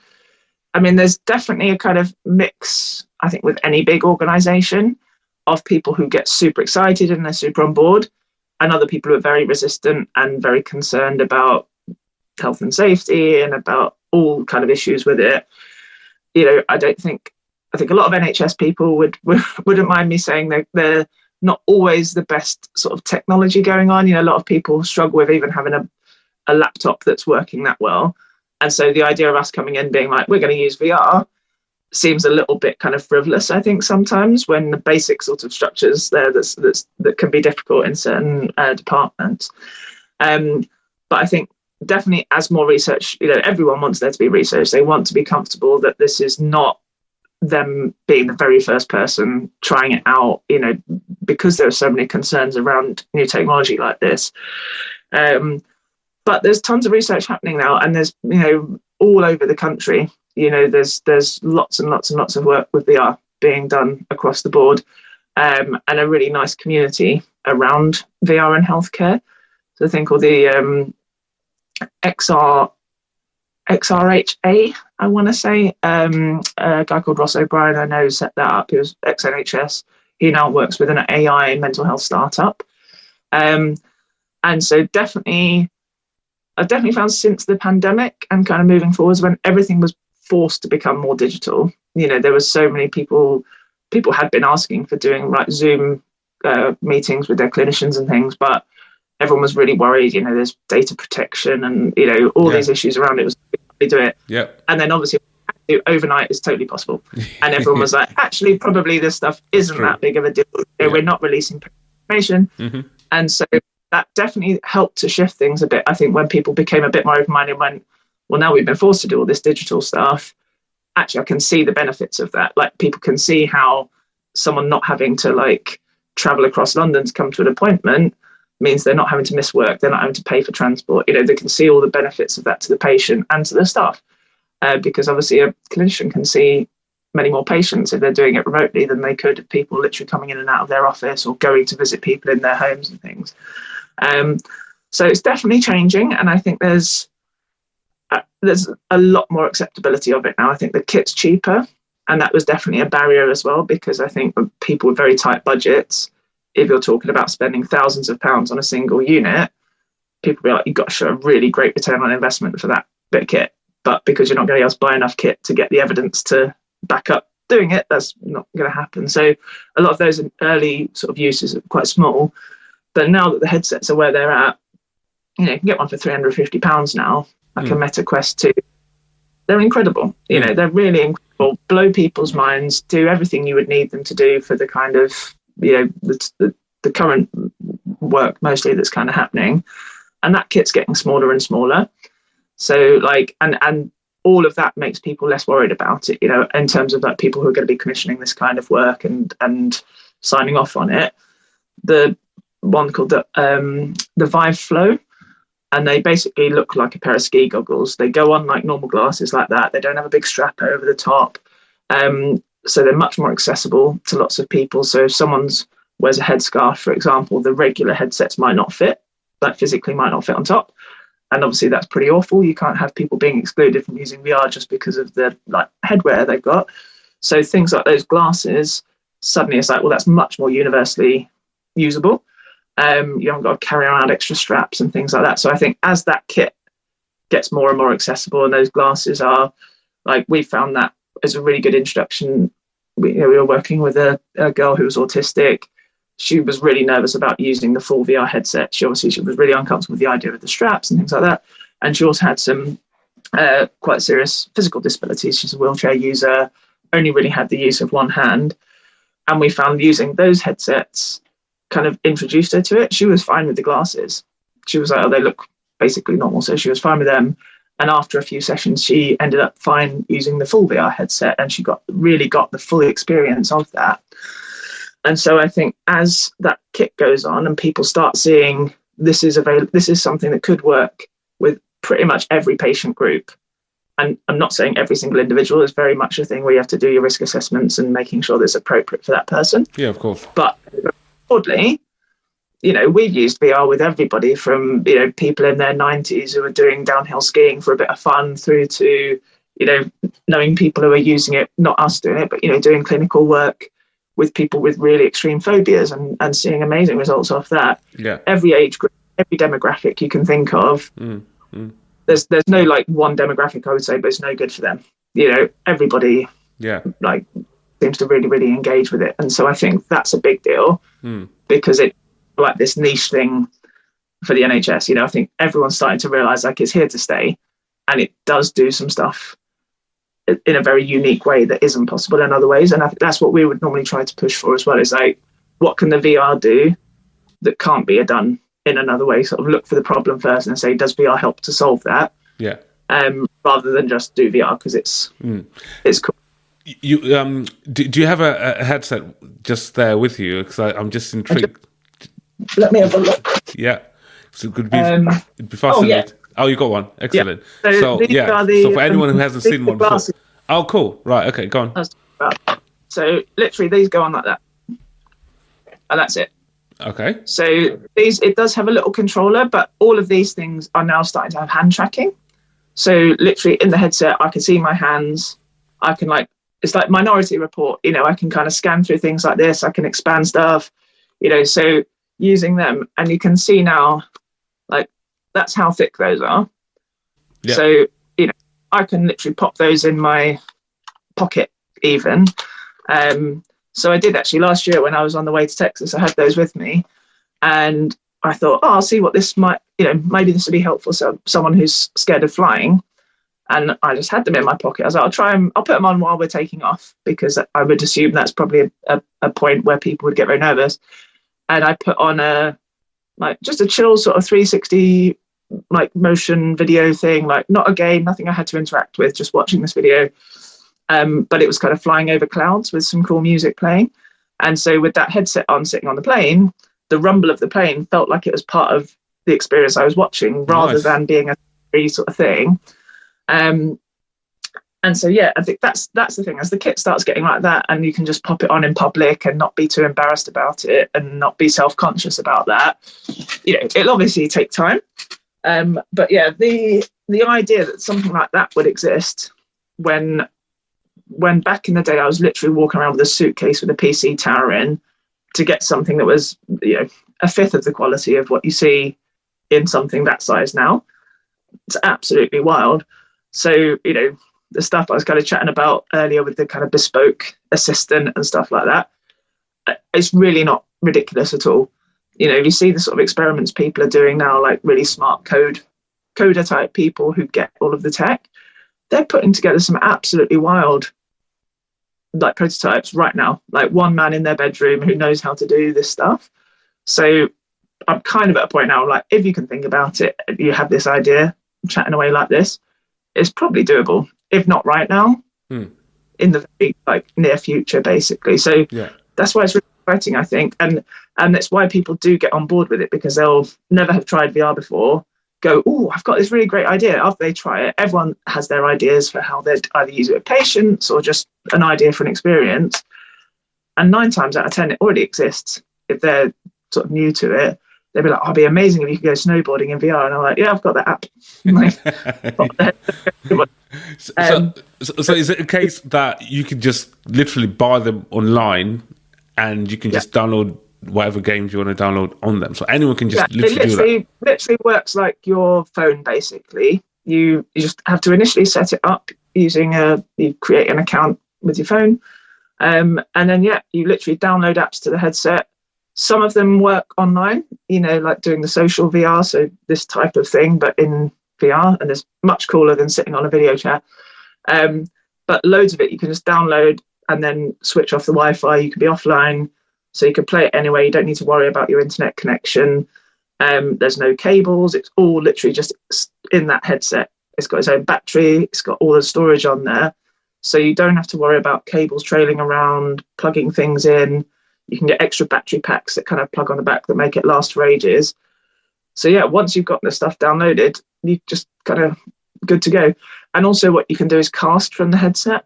I mean, there's definitely a kind of mix, I think, with any big organisation, of people who get super excited and they're super on board, and other people who are very resistant and very concerned about health and safety and about all kind of issues with it. I think a lot of NHS people wouldn't mind me saying they're not always the best sort of technology going on. A lot of people struggle with even having a laptop that's working that well. And so the idea of us coming in being like, we're going to use VR seems a little bit kind of frivolous, I think, sometimes, when the basic sort of structures there that can be difficult in certain departments. But I think definitely as more research, everyone wants there to be research. They want to be comfortable that this is not them being the very first person trying it out, because there are so many concerns around new technology like this. But there's tons of research happening now, and there's, all over the country, there's lots and lots and lots of work with VR being done across the board, and a really nice community around VR and healthcare. So I think all the XRHA, I want to say, a guy called Ross O'Brien, I know, set that up. He was ex-NHS. He now works with an AI mental health startup. And so I've definitely found since the pandemic and kind of moving forwards, when everything was forced to become more digital, there was so many people had been asking for doing like Zoom meetings with their clinicians and things, but everyone was really worried, there's data protection and, all these issues around it. Was to do it. Yep. And then obviously overnight is totally possible. And everyone was like, actually, probably this stuff isn't that big of a deal. We're not releasing information. Mm-hmm. And so that definitely helped to shift things a bit. I think when people became a bit more open-minded, when, well, now we've been forced to do all this digital stuff, actually I can see the benefits of that. Like, people can see how someone not having to like travel across London to come to an appointment means they're not having to miss work, they're not having to pay for transport. They can see all the benefits of that to the patient and to the staff, because obviously a clinician can see many more patients if they're doing it remotely than they could if people literally coming in and out of their office or going to visit people in their homes and things. So it's definitely changing, and I think there's a lot more acceptability of it now. I think the kit's cheaper, and that was definitely a barrier as well, because I think people with very tight budgets, if you're talking about spending thousands of pounds on a single unit, people be like, you've got to show a really great return on investment for that bit of kit. But because you're not going to be able to buy enough kit to get the evidence to back up doing it, that's not going to happen. So a lot of those early sort of uses are quite small. But now that the headsets are where they're at, you can get one for £350 now, like a Meta Quest 2. They're incredible. They're really incredible, blow people's minds, do everything you would need them to do for the kind of, the current work mostly that's kind of happening. And that kit's getting smaller and smaller. So like, and all of that makes people less worried about it, in terms of like people who are going to be commissioning this kind of work and signing off on it. The one called the Vive Flow, and they basically look like a pair of ski goggles. They go on like normal glasses like that. They don't have a big strap over the top. So they're much more accessible to lots of people. So if someone wears a headscarf, for example, the regular headsets might not fit, like physically might not fit on top. And obviously that's pretty awful. You can't have people being excluded from using VR just because of the like headwear they've got. So things like those glasses, suddenly it's like, well, that's much more universally usable. You haven't got to carry around extra straps and things like that. So I think as that kit gets more and more accessible, and those glasses are like, we found that as a really good introduction. We were working with a girl who was autistic. She was really nervous about using the full VR headset. She was really uncomfortable with the idea of the straps and things like that. And she also had some quite serious physical disabilities. She's a wheelchair user, only really had the use of one hand. And we found using those headsets kind of introduced her to it. She was fine with the glasses. She was like, oh, they look basically normal. So she was fine with them. And after a few sessions, she ended up fine using the full VR headset, and she really got the full experience of that. And so I think as that kit goes on and people start seeing this is something that could work with pretty much every patient group. And I'm not saying every single individual, is very much a thing where you have to do your risk assessments and making sure that's appropriate for that person. Yeah, of course. But broadly, we've used VR with everybody from, people in their 90s who are doing downhill skiing for a bit of fun through to, knowing people who are using it, not us doing it, but, doing clinical work with people with really extreme phobias and seeing amazing results off that. Yeah. Every age group, every demographic you can think of. There's no like one demographic I would say, but it's no good for them. Everybody like seems to really, really engage with it. And so I think that's a big deal because it's like this niche thing for the NHS. I think everyone's starting to realise like it's here to stay, and it does do some stuff in a very unique way that isn't possible in other ways. And I think that's what we would normally try to push for as well, is like, what can the VR do that can't be done in another way? Sort of look for the problem first and say, does VR help to solve that? Yeah. Rather than just do VR because it's cool. You do you have a headset just there with you? Because I'm just intrigued. Let me have a look. Yeah. So it could be it'd be fascinating. Oh, you got one. Excellent. Yeah. So for anyone who hasn't seen one before, Oh, cool. Right. Okay. Go on. I was talking about. So literally, these go on like that, and that's it. Okay. So it does have a little controller, but all of these things are now starting to have hand tracking. So literally in the headset, I can see my hands. I can it's like Minority Report, I can kind of scan through things like this. I can expand stuff, so using them, and you can see now, like, that's how thick those are. Yeah. So, I can literally pop those in my pocket even. So I did actually last year when I was on the way to Texas, I had those with me, and I thought, I'll see what this might, maybe this would be helpful for someone who's scared of flying. And I just had them in my pocket. I was like, I'll put them on while we're taking off, because I would assume that's probably a point where people would get very nervous. And I put on just a chill sort of 360 motion video thing, not a game, nothing I had to interact with, just watching this video. But it was kind of flying over clouds with some cool music playing. And so with that headset on, sitting on the plane, the rumble of the plane felt like it was part of the experience I was watching, rather than being a free sort of thing. And so, yeah, I think that's the thing. As the kit starts getting like that, and you can just pop it on in public and not be too embarrassed about it and not be self-conscious about that, it'll obviously take time. But yeah, the idea that something like that would exist when back in the day I was literally walking around with a suitcase with a PC tower in to get something that was, a fifth of the quality of what you see in something that size now. It's absolutely wild. So, the stuff I was kind of chatting about earlier with the kind of bespoke assistant and stuff like that, it's really not ridiculous at all. You see the sort of experiments people are doing now, like really smart coder type people who get all of the tech. They're putting together some absolutely wild prototypes right now, like one man in their bedroom who knows how to do this stuff. So I'm kind of at a point now, if you can think about it, you have this idea, chatting away like this, it's probably doable, if not right now, in the very near future, basically. So that's why it's really exciting, I think, and that's why people do get on board with it, because they'll never have tried VR before, go, oh, I've got this really great idea. After they try it, everyone has their ideas for how they'd either use it with patients or just an idea for an experience, and 9 times out of 10 it already exists. If they're sort of new to it, they'd be like, it'd be amazing if you could go snowboarding in VR. And I'm like, yeah, I've got that app. So is it a case that you can just literally buy them online and you can just download whatever games you want to download on them? So anyone can just literally do that? It literally works like your phone, basically. You just have to initially set it up using you create an account with your phone. And then, you literally download apps to the headset. Some of them work online, like doing the social VR, so this type of thing, but in VR, and it's much cooler than sitting on a video chat. But loads of it you can just download and then switch off the Wi-Fi. You can be offline, so you can play it anyway. You don't need to worry about your internet connection. There's no cables. It's all literally just in that headset. It's got its own battery. It's got all the storage on there. So you don't have to worry about cables trailing around, plugging things in. You can get extra battery packs that kind of plug on the back that make it last for ages. So once you've got the stuff downloaded, you just kind of good to go. And also what you can do is cast from the headset.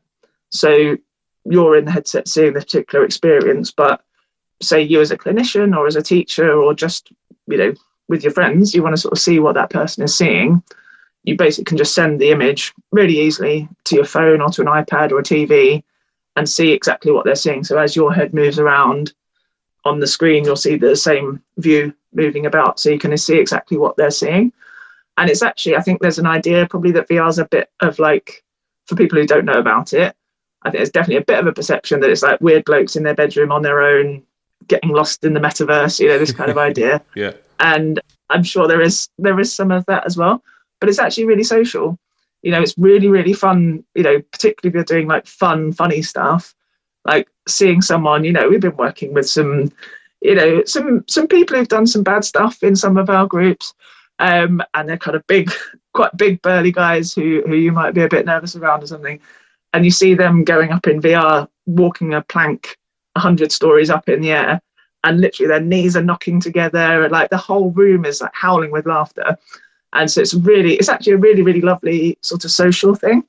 So you're in the headset seeing the particular experience, but say you as a clinician or as a teacher or just, with your friends, you want to sort of see what that person is seeing. You basically can just send the image really easily to your phone or to an iPad or a TV and see exactly what they're seeing. So as your head moves around on the screen, you'll see the same view moving about. So you can see exactly what they're seeing. And it's actually, I think there's an idea probably that VR is a bit of for people who don't know about it, I think there's definitely a bit of a perception that it's like weird blokes in their bedroom on their own, getting lost in the metaverse, this kind of idea. Yeah. And I'm sure there is some of that as well, but it's actually really social. It's really, really fun, particularly if you're doing funny stuff, like seeing someone, we've been working with some people who've done some bad stuff in some of our groups. And they're kind of quite big burly guys who you might be a bit nervous around or something. And you see them going up in VR, walking a plank 100 stories up in the air, and literally their knees are knocking together, and the whole room is howling with laughter. And so it's actually a really, really lovely sort of social thing.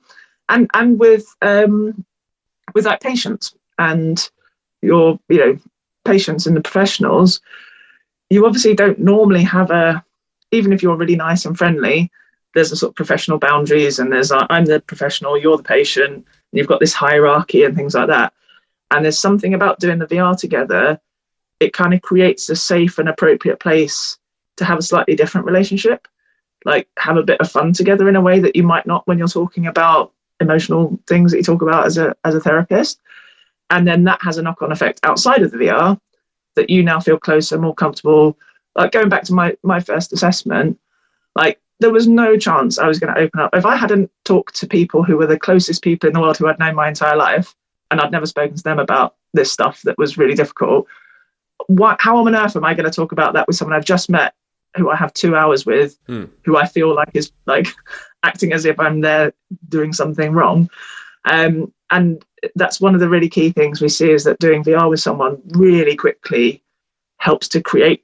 and with like patients and your, patients and the professionals, you obviously don't normally have even if you're really nice and friendly, there's a sort of professional boundaries, and there's I'm the professional, you're the patient, and you've got this hierarchy and things like that. And there's something about doing the VR together, it kind of creates a safe and appropriate place to have a slightly different relationship, like have a bit of fun together in a way that you might not when you're talking about emotional things that you talk about as a therapist. And then that has a knock-on effect outside of the VR, that you now feel closer, more comfortable. Like going back to my first assessment, like there was no chance I was going to open up. If I hadn't talked to people who were the closest people in the world who I'd known my entire life, and I'd never spoken to them about this stuff that was really difficult, how on earth am I going to talk about that with someone I've just met, who I have 2 hours with, who I feel like is like acting as if I'm there doing something wrong? And that's one of the really key things we see, is that doing VR with someone really quickly helps to create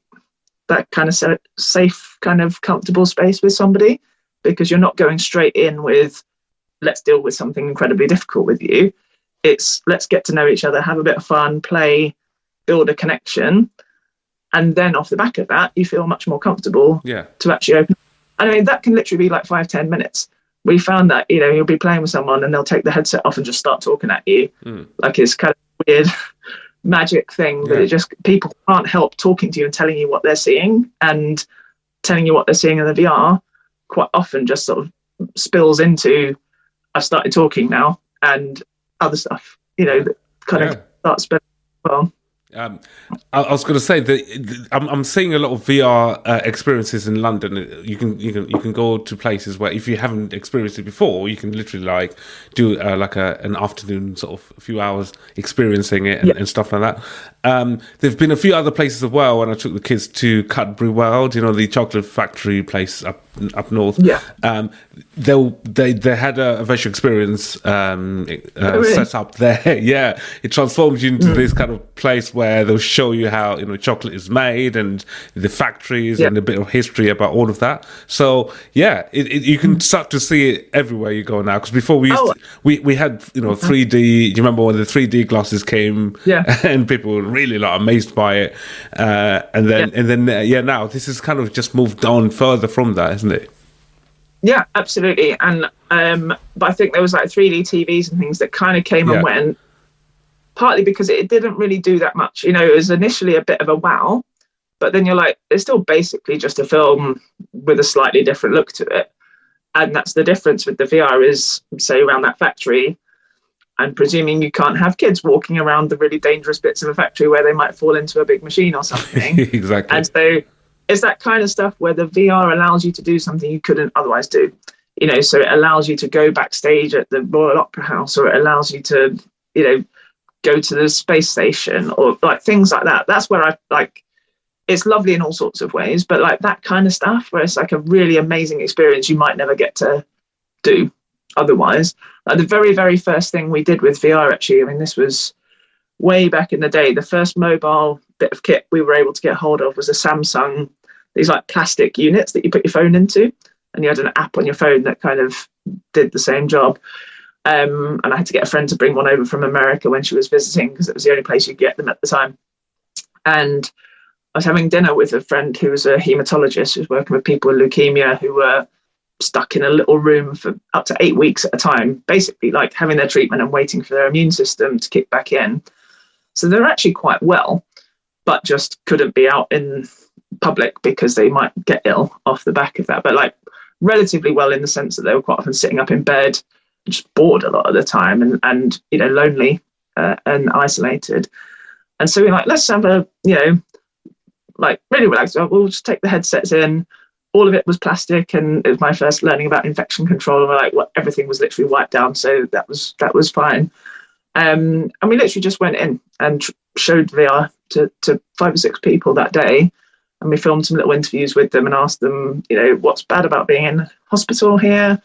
that kind of safe, kind of comfortable space with somebody, because you're not going straight in with, let's deal with something incredibly difficult with you. It's let's get to know each other, have a bit of fun, play, build a connection. And then off the back of that, you feel much more comfortable to actually open. I mean, that can literally be like 5-10 minutes. We found that, you'll be playing with someone and they'll take the headset off and just start talking at you. Like it's kind of weird magic thing, but it just, people can't help talking to you and telling you what they're seeing, and telling you what they're seeing in the VR quite often just sort of spills into, I've started talking now, and other stuff, that kind of starts spilling well. I was going to say that I'm seeing a lot of VR experiences in London. You can go to places where, if you haven't experienced it before, you can literally like do like an afternoon, sort of a few hours experiencing it and stuff like that. There've been a few other places as well when I took the kids to Cadbury World, the chocolate factory place up north. They had a virtual experience set up there. It transforms you into this kind of place where they'll show you how chocolate is made, and the factories, and a bit of history about all of that. So you can start to see it everywhere you go now, because before we had 3D. Do you remember when the 3D glasses came? And people were really like amazed by it, and then now this has kind of just moved on further from that, isn't it? Yeah, absolutely. And but I think there was like 3D TVs and things that kind of came and went, partly because it didn't really do that much. It was initially a bit of a wow, but then you're like, it's still basically just a film with a slightly different look to it. And that's the difference with the VR, is, say, around that factory, I'm presuming you can't have kids walking around the really dangerous bits of a factory where they might fall into a big machine or something. Exactly. And so it's that kind of stuff where the VR allows you to do something you couldn't otherwise do. So it allows you to go backstage at the Royal Opera House, or it allows you to, go to the space station, or like things like that. That's where I like, it's lovely in all sorts of ways, but like that kind of stuff where it's like a really amazing experience you might never get to do otherwise. Like the very, very first thing we did with VR, actually, I mean, this was way back in the day, the first mobile bit of kit we were able to get hold of was a Samsung, these like plastic units that you put your phone into, and you had an app on your phone that kind of did the same job. And I had to get a friend to bring one over from America when she was visiting, because it was the only place you'd get them at the time. And I was having dinner with a friend who was a hematologist, who was working with people with leukemia who were stuck in a little room for up to 8 weeks at a time, basically like having their treatment and waiting for their immune system to kick back in. So they're actually quite well, but just couldn't be out in public because they might get ill off the back of that. But like relatively well, in the sense that they were quite often sitting up in bed, just bored a lot of the time, and lonely and isolated. And so we're like, let's have a, like really relaxed. We'll just take the headsets in. All of it was plastic, and it was my first learning about infection control. And we're like, everything was literally wiped down, so that was fine. And we literally just went in and showed VR to 5 or 6 people that day, and we filmed some little interviews with them and asked them, what's bad about being in hospital here,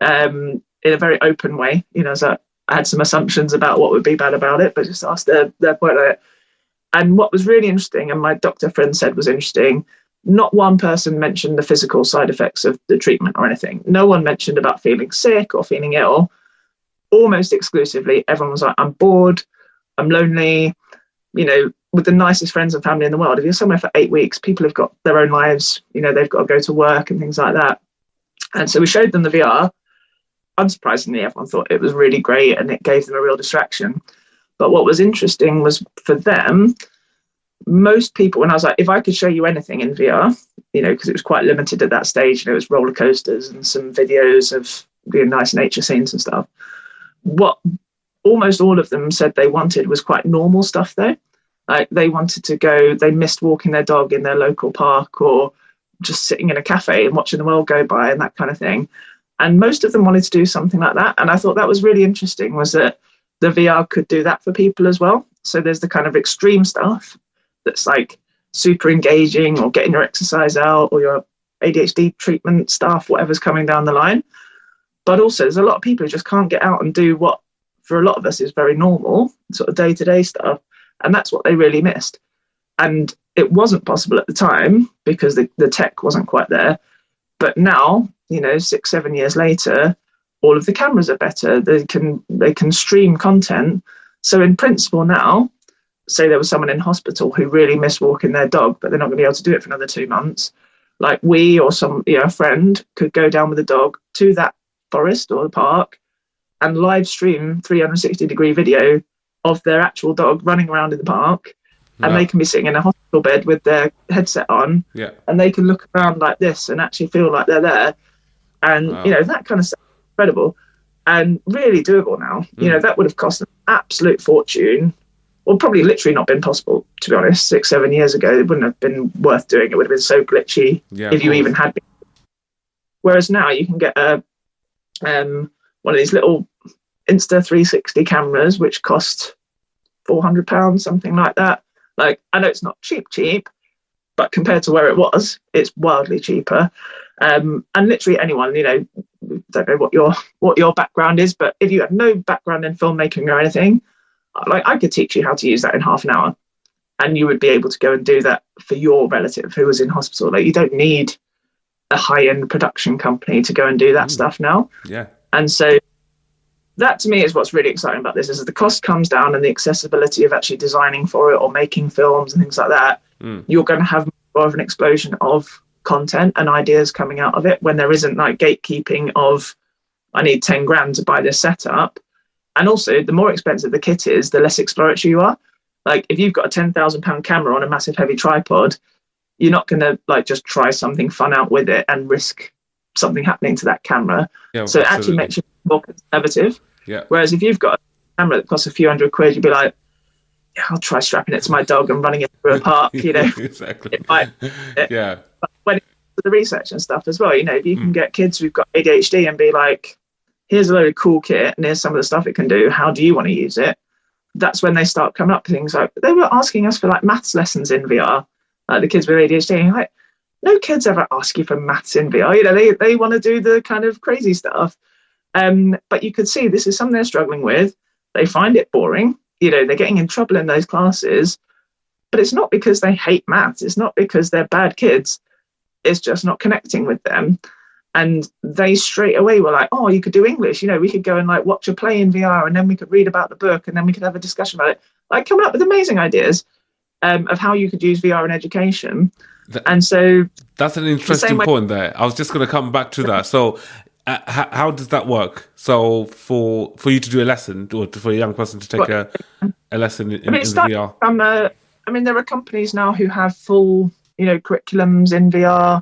in a very open way. So I had some assumptions about what would be bad about it, but just asked their point on it. And what was really interesting, and my doctor friend said was interesting, not one person mentioned the physical side effects of the treatment or anything. No one mentioned about feeling sick or feeling ill. almost exclusively, everyone was like, I'm bored, I'm lonely, with the nicest friends and family in the world. If you're somewhere for 8 weeks, people have got their own lives, they've got to go to work and things like that. And so we showed them the VR. Unsurprisingly, everyone thought it was really great and it gave them a real distraction. But what was interesting was for them, most people, when I was like, if I could show you anything in VR, because it was quite limited at that stage, it was roller coasters and some videos of nice nature scenes and stuff. What almost all of them said they wanted was quite normal stuff though. Like they wanted to go, they missed walking their dog in their local park or just sitting in a cafe and watching the world go by and that kind of thing. And most of them wanted to do something like that. And I thought that was really interesting, was that the VR could do that for people as well. So there's the kind of extreme stuff that's like super engaging, or getting your exercise out, or your ADHD treatment stuff, whatever's coming down the line. But also there's a lot of people who just can't get out and do what for a lot of us is very normal, sort of day-to-day stuff. And that's what they really missed. And it wasn't possible at the time because the tech wasn't quite there. But now, 6-7 years later, all of the cameras are better. They can stream content. So in principle now, say there was someone in hospital who really missed walking their dog, but they're not going to be able to do it for another 2 months. Like we or a friend could go down with the dog to that forest or the park and live stream 360-degree video of their actual dog running around in the park. And they can be sitting in a hospital bed with their headset on, and they can look around like this and actually feel like they're there. And, that kind of stuff is incredible and really doable now. That would have cost an absolute fortune, or probably literally not been possible, to be honest. 6-7 years ago, it wouldn't have been worth doing. It would have been so glitchy if you even had been. Whereas now you can get one of these little Insta 360 cameras, which cost £400, something like that. Like, I know it's not cheap, but compared to where it was, it's wildly cheaper. And literally anyone, don't know what your background is, but if you have no background in filmmaking or anything, like I could teach you how to use that in half an hour, and you would be able to go and do that for your relative who was in hospital. Like, you don't need a high-end production company to go and do that stuff now. Yeah. And so that to me is what's really exciting about this, is that the cost comes down and the accessibility of actually designing for it or making films and things like that. You're going to have more of an explosion of content and ideas coming out of it, when there isn't like gatekeeping of, I need 10 grand to buy this setup. And also, the more expensive the kit is, the less exploratory you are. Like, if you've got a £10,000 camera on a massive heavy tripod, you're not going to like just try something fun out with it and risk something happening to that camera. So it actually makes you more conservative. Whereas if you've got a camera that costs a few £100, you'd be like, yeah, I'll try strapping it to my dog and running it through a park, Exactly. But when it's the research and stuff as well, if you can get kids who've got ADHD and be like, here's a load of cool kit and here's some of the stuff it can do, how do you want to use it? That's when they start coming up with things like, they were asking us for like maths lessons in VR, the kids with ADHD. And like, no kids ever ask you for maths in VR. They want to do the kind of crazy stuff. But you could see this is something they're struggling with. They find it boring. They're getting in trouble in those classes. But it's not because they hate maths. It's not because they're bad kids. It's just not connecting with them. And they straight away were like, oh, you could do English. We could go and like watch a play in VR, and then we could read about the book, and then we could have a discussion about it. Like, coming up with amazing ideas of how you could use VR in education. And so that's an interesting point there. I was just going to come back to that. So how does that work? So for you to do a lesson, or for a young person to take a lesson in VR? There are companies now who have full, curriculums in VR.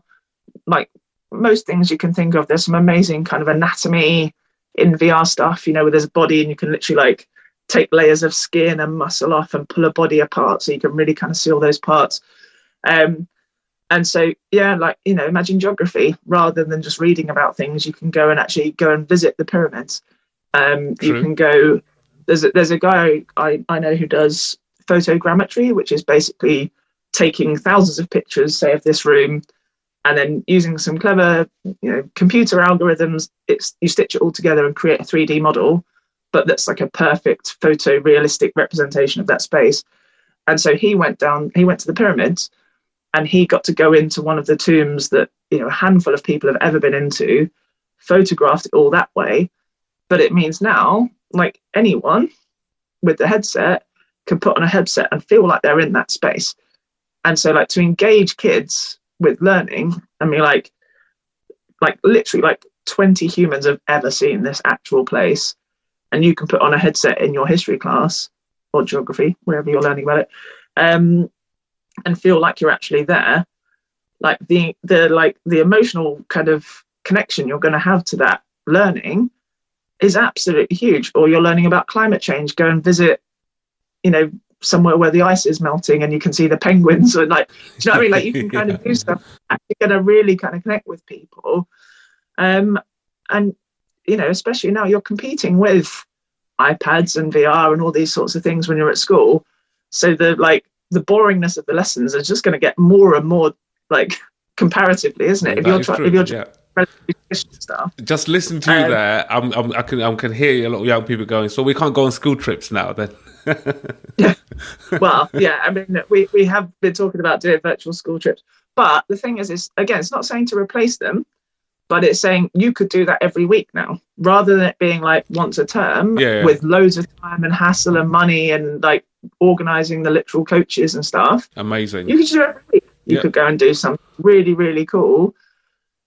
Like most things you can think of, there's some amazing kind of anatomy in VR stuff, where there's a body and you can literally like take layers of skin and muscle off and pull a body apart, so you can really kind of see all those parts. And so, imagine geography. Rather than just reading about things, you can go and visit the pyramids. You can go, there's a guy I know who does photogrammetry, which is basically taking thousands of pictures, say, of this room, and then using some clever, computer algorithms, you stitch it all together and create a 3D model, but that's like a perfect photorealistic representation of that space. And so he went to the pyramids, and he got to go into one of the tombs that, a handful of people have ever been into, photographed it all that way. But it means now, like, anyone with the headset can put on a headset and feel like they're in that space. And so, like, to engage kids with learning, I mean, like literally, like 20 humans have ever seen this actual place, and you can put on a headset in your history class or geography, wherever you're learning about it, and feel like you're actually there. Like the emotional kind of connection you're going to have to that learning is absolutely huge. Or you're learning about climate change, go and visit, somewhere where the ice is melting and you can see the penguins, or like, do you know what I mean? Like, you can kind of do stuff actually going to really kind of connect with people. And especially now you're competing with iPads and VR and all these sorts of things when you're at school. So the boringness of the lessons is just going to get more and more, like, comparatively, isn't it? If you're stuff. Just listen to you there. I can hear a lot of young people going, so we can't go on school trips now then. Yeah. Well, yeah, I mean, we have been talking about doing virtual school trips, but the thing is again, it's not saying to replace them, but it's saying you could do that every week now, rather than it being like once a term with loads of time and hassle and money and like organizing the literal coaches and stuff. Amazing. You could do it every week. You could go and do something really, really cool,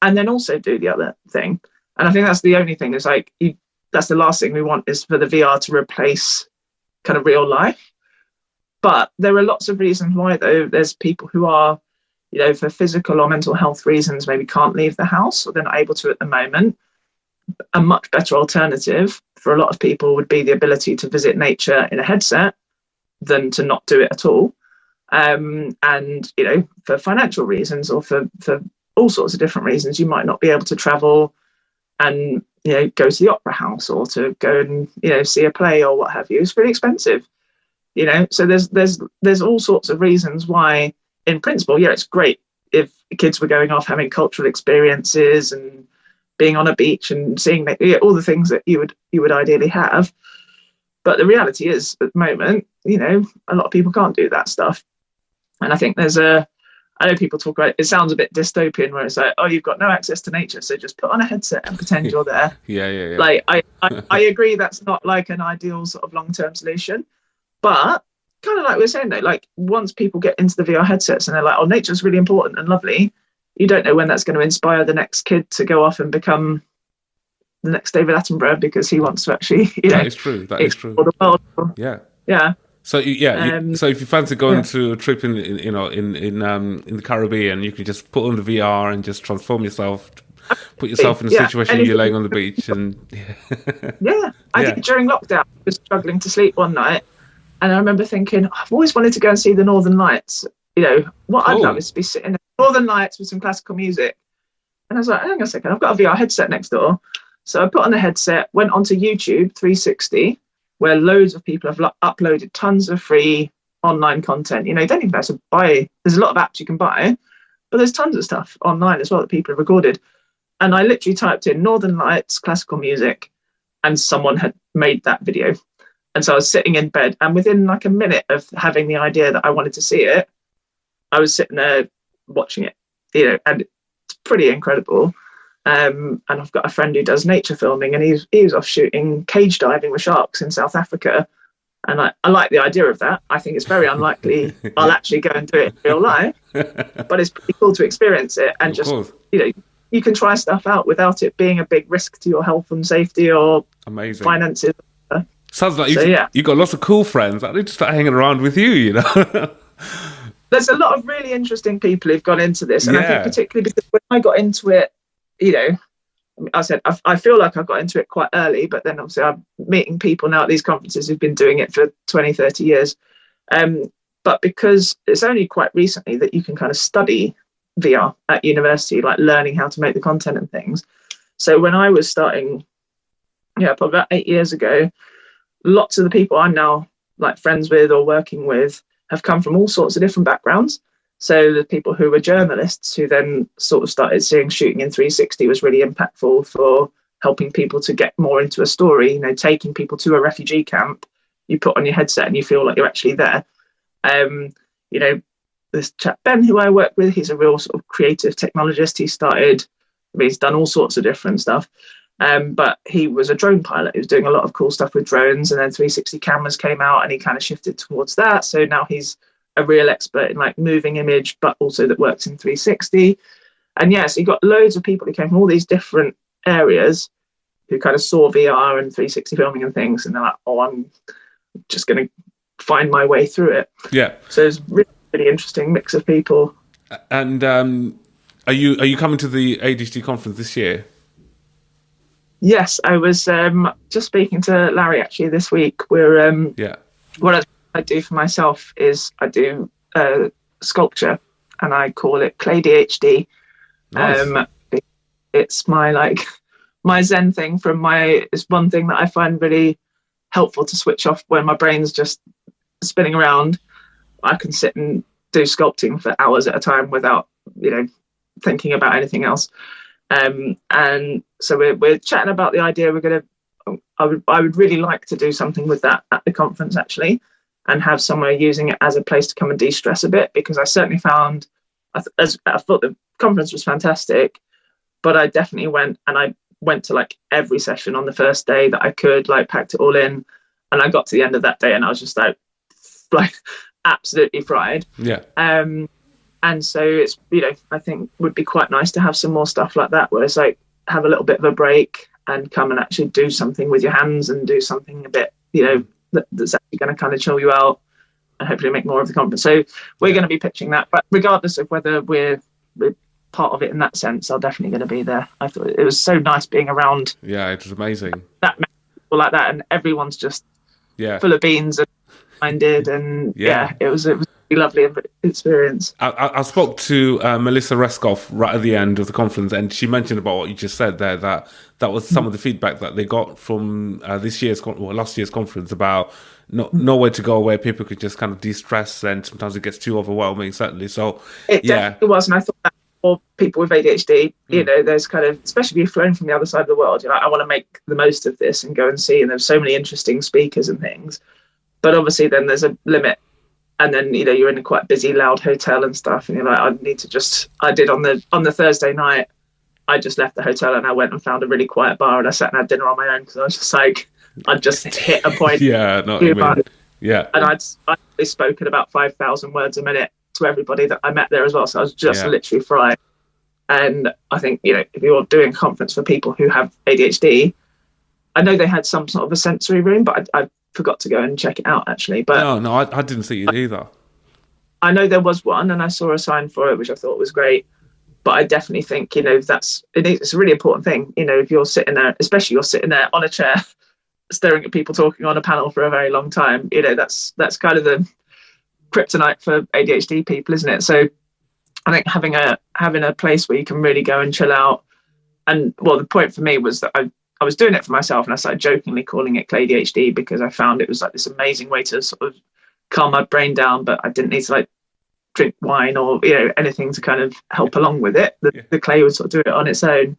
and then also do the other thing. And I think that's the only thing, is like, that's the last thing we want, is for the VR to replace kind of real life. But there are lots of reasons why, though. There's people who are, for physical or mental health reasons, maybe can't leave the house, or they're not able to at the moment. A much better alternative for a lot of people would be the ability to visit nature in a headset than to not do it at all. And for financial reasons, or for all sorts of different reasons, you might not be able to travel and go to the opera house, or to go and see a play or what have you. It's really expensive, so there's all sorts of reasons why, in principle, it's great if kids were going off having cultural experiences and being on a beach and seeing all the things that you would ideally have. But the reality is, at the moment, a lot of people can't do that stuff. And I think I know people talk about it sounds a bit dystopian, where it's like, oh, you've got no access to nature, so just put on a headset and pretend you're there. Yeah. Like, I agree that's not like an ideal sort of long-term solution, but kind of like we're saying, though, like, once people get into the VR headsets and they're like, oh, nature's really important and lovely, you don't know when that's going to inspire the next kid to go off and become the next David Attenborough, because he wants to actually, that is true. The world. Yeah. So so if you fancy going to a trip in the Caribbean, you can just put on the VR and just transform yourself, put yourself in a situation where you're laying on the beach, and I did during lockdown. I was struggling to sleep one night, and I remember thinking, I've always wanted to go and see the Northern Lights. What I'd love is to be sitting in the Northern Lights with some classical music. And I was like, hang on a second, I've got a VR headset next door. So I put on the headset, went onto YouTube 360, where loads of people have uploaded tons of free online content. You don't even have to buy. There's a lot of apps you can buy, but there's tons of stuff online as well that people have recorded. And I literally typed in Northern Lights classical music, and someone had made that video. And so I was sitting in bed, and within like a minute of having the idea that I wanted to see it, I was sitting there watching it, and it's pretty incredible. And I've got a friend who does nature filming, and he was off shooting cage diving with sharks in South Africa. And I like the idea of that. I think it's very unlikely I'll actually go and do it in real life, but it's pretty cool to experience it. And just, you can try stuff out without it being a big risk to your health and safety or finances. Sounds like you've got lots of cool friends. I need to start hanging around with you, There's a lot of really interesting people who've gone into this. And I think particularly because when I got into it, I said, I feel like I got into it quite early, but then obviously I'm meeting people now at these conferences who've been doing it for 20, 30 years. But because it's only quite recently that you can kind of study VR at university, like learning how to make the content and things. So when I was starting, probably about 8 years ago, lots of the people I'm now like friends with or working with have come from all sorts of different backgrounds. So the people who were journalists who then sort of started seeing shooting in 360 was really impactful for helping people to get more into a story, taking people to a refugee camp. You put on your headset and you feel like you're actually there. This chap, Ben, who I work with, he's a real sort of creative technologist. He's done all sorts of different stuff. But he was a drone pilot. He was doing a lot of cool stuff with drones, and then 360 cameras came out, and he kind of shifted towards that. So now he's a real expert in like moving image, but also that works in 360. And yes, he got loads of people who came from all these different areas who kind of saw VR and 360 filming and things, and they're like, "Oh, I'm just going to find my way through it." Yeah. So it's really, really interesting mix of people. And are you coming to the ADHD conference this year? Yes, I was just speaking to Larry actually this week. We're what I do for myself is I do sculpture, and I call it Clay ADHD. Nice. It's my Zen thing it's one thing that I find really helpful to switch off when my brain's just spinning around. I can sit and do sculpting for hours at a time without, thinking about anything else. And so we're chatting about the idea. I would really like to do something with that at the conference actually, and have somewhere using it as a place to come and de-stress a bit, because I certainly found, I thought the conference was fantastic, but I definitely went to like every session on the first day that I could, like packed it all in, and I got to the end of that day and I was just like absolutely fried. Yeah. And so it's, I think would be quite nice to have some more stuff like that, where it's like have a little bit of a break and come and actually do something with your hands and do something a bit, that's actually going to kind of chill you out and hopefully make more of the conference. So we're going to be pitching that, but regardless of whether we're part of it in that sense, I'm definitely going to be there. I thought it was so nice being around. Yeah, it was amazing. That many people like that, and everyone's just full of beans and minded, and it was a lovely experience. I spoke to Melissa Reskoff right at the end of the conference, and she mentioned about what you just said there, that was some of the feedback that they got from last year's conference about nowhere to go where people could just kind of de-stress, and sometimes it gets too overwhelming, certainly. So it definitely was, and I thought that for people with ADHD, there's kind of, especially if you've flown from the other side of the world, I want to make the most of this and go and see, and there's so many interesting speakers and things, but obviously then there's a limit. And then, you're in a quite busy, loud hotel and stuff, and you're like, I did on the Thursday night, I just left the hotel and I went and found a really quiet bar and I sat and had dinner on my own, because I was just like, I'd just hit a point. Yeah, not I mean. Yeah. And I'd spoken about 5,000 words a minute to everybody that I met there as well. So I was just literally fried. And I think, if you're doing a conference for people who have ADHD, I know they had some sort of a sensory room, but I forgot to go and check it out actually. But no, I didn't see it either. I know there was one, and I saw a sign for it, which I thought was great. But I definitely think, it's a really important thing. If you're sitting there, especially you're sitting there on a chair, staring at people talking on a panel for a very long time, that's kind of the kryptonite for ADHD people, isn't it? So I think having a place where you can really go and chill out. And well, the point for me was that I was doing it for myself, and I started jokingly calling it Clay ADHD because I found it was like this amazing way to sort of calm my brain down, but I didn't need to like drink wine or anything to kind of help along with it. The clay would sort of do it on its own.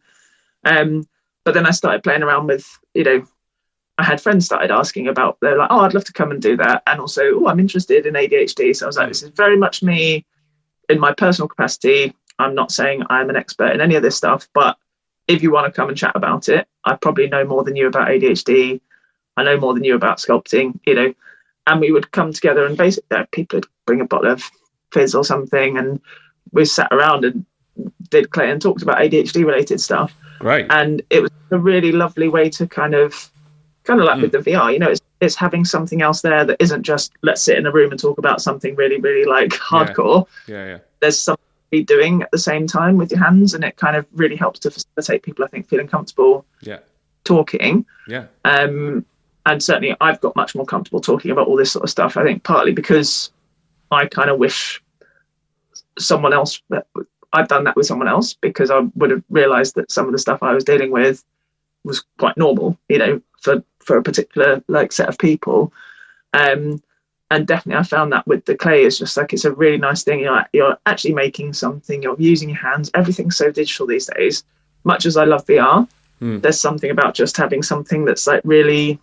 But then I started playing around with, I had friends started asking about, they're like, oh, I'd love to come and do that, and also, oh, I'm interested in ADHD. So I was like, this is very much me in my personal capacity. I'm not saying I'm an expert in any of this stuff, but if you want to come and chat about it, I probably know more than you about ADHD. I know more than you about sculpting, and we would come together and basically people would bring a bottle of fizz or something, and we sat around and did clay and talked about ADHD related stuff. Right. And it was a really lovely way to kind of like with the VR, it's having something else there that isn't just let's sit in a room and talk about something really, really like hardcore. Yeah. There's something to be doing at the same time with your hands, and it kind of really helps to facilitate people, I think, feeling comfortable talking. Yeah. And certainly I've got much more comfortable talking about all this sort of stuff, I think, partly because I kind of wish someone else, I'd done that with someone else, because I would have realised that some of the stuff I was dealing with was quite normal, for a particular like set of people. And definitely I found that with the clay, it's just like, it's a really nice thing. You're actually making something, you're using your hands. Everything's so digital these days. Much as I love VR, there's something about just having something that's like really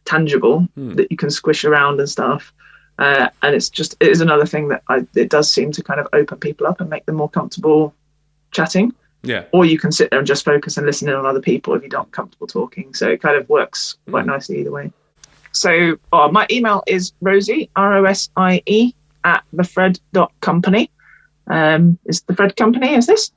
tangible that you can squish around and stuff. And it is another thing that it does seem to kind of open people up and make them more comfortable chatting. Yeah. Or you can sit there and just focus and listen in on other people if you're not comfortable talking. So it kind of works quite nicely either way. So my email is Rosie, Rosie, at thefred.company. Is the Fred Company, is this?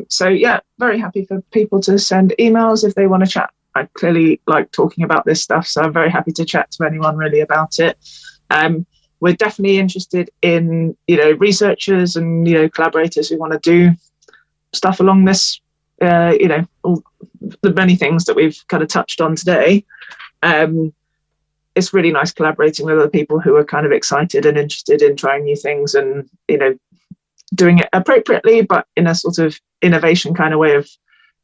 So yeah, very happy for people to send emails if they want to chat. I clearly like talking about this stuff, so I'm very happy to chat to anyone really about it. We're definitely interested in, researchers and, collaborators who want to do stuff along this, all the many things that we've kind of touched on today. It's really nice collaborating with other people who are kind of excited and interested in trying new things and, doing it appropriately, but in a sort of innovation kind of way of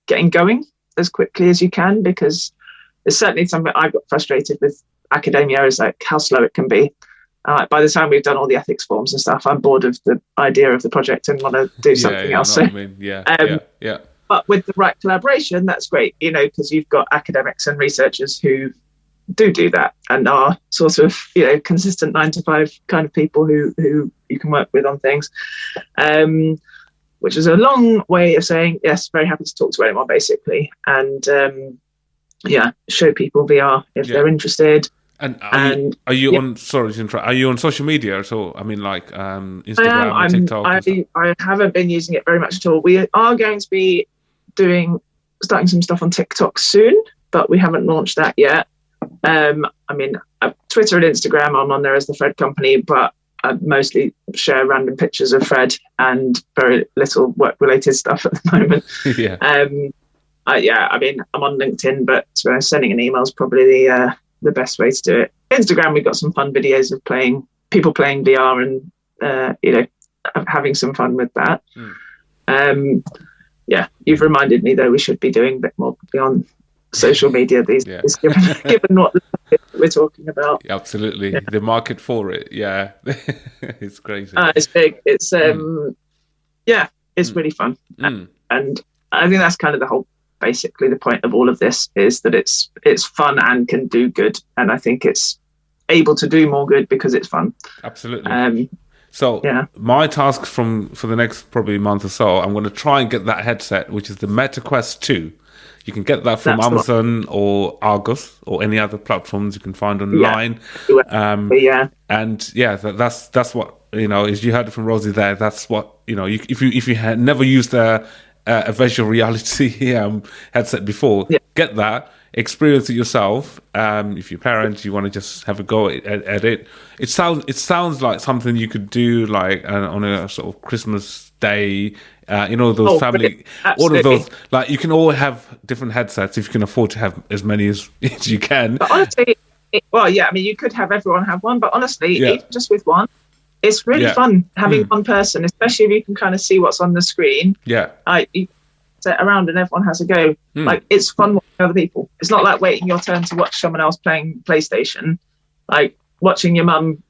getting going as quickly as you can, because it's certainly something I've got frustrated with academia, is like how slow it can be. By the time we've done all the ethics forms and stuff, I'm bored of the idea of the project and want to do something else. Yeah. But with the right collaboration, that's great, because you've got academics and researchers who do that and are sort of, consistent 9-to-5 kind of people who you can work with on things, which is a long way of saying, yes, very happy to talk to anyone, basically. And show people VR if they're interested. And are you on? Sorry to interrupt. Are you on social media at all? I mean, like Instagram or TikTok? I haven't been using it very much at all. We are going to be starting some stuff on TikTok soon, but we haven't launched that yet. Twitter and Instagram, I'm on there as the Fred Company, but I mostly share random pictures of Fred and very little work-related stuff at the moment. I'm on LinkedIn, but sending an email is probably the best way to do it. Instagram, we've got some fun videos of people playing VR and having some fun with that. You've reminded me though we should be doing a bit more beyond social media these days, given what we're talking about. Absolutely, the market for it, it's crazy. It's big. It's it's really fun, and I think that's kind of the whole. Basically, the point of all of this is that it's fun and can do good, and I think it's able to do more good because it's fun. Absolutely. My task for the next probably month or so, I'm going to try and get that headset, which is the Meta Quest 2. You can get that from Amazon or Argos or any other platforms you can find online. That's what as you heard it from Rosie there. That's what if you had never used a virtual reality headset before, get that, experience it yourself. If you're parents, you want to just have a go at it. It sounds like something you could do like on a sort of Christmas day. Those family, all of those. Like you can all have different headsets if you can afford to have as many as you can. But honestly, you could have everyone have one, but honestly, even just with one. It's really fun having one person, especially if you can kind of see what's on the screen. You sit around and everyone has a go. Like it's fun watching other people. It's not like waiting your turn to watch someone else playing PlayStation. Like watching your mum,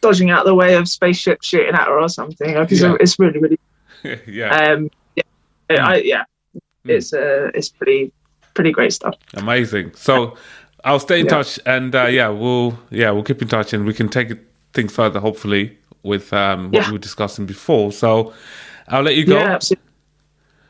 dodging out the way of spaceships shooting at her or something. Like it's really, really. It's pretty great stuff. Amazing. So I'll stay in touch, and we'll keep in touch, and we can take things further, hopefully, with what we were discussing before. So I'll let you go. Yeah, absolutely.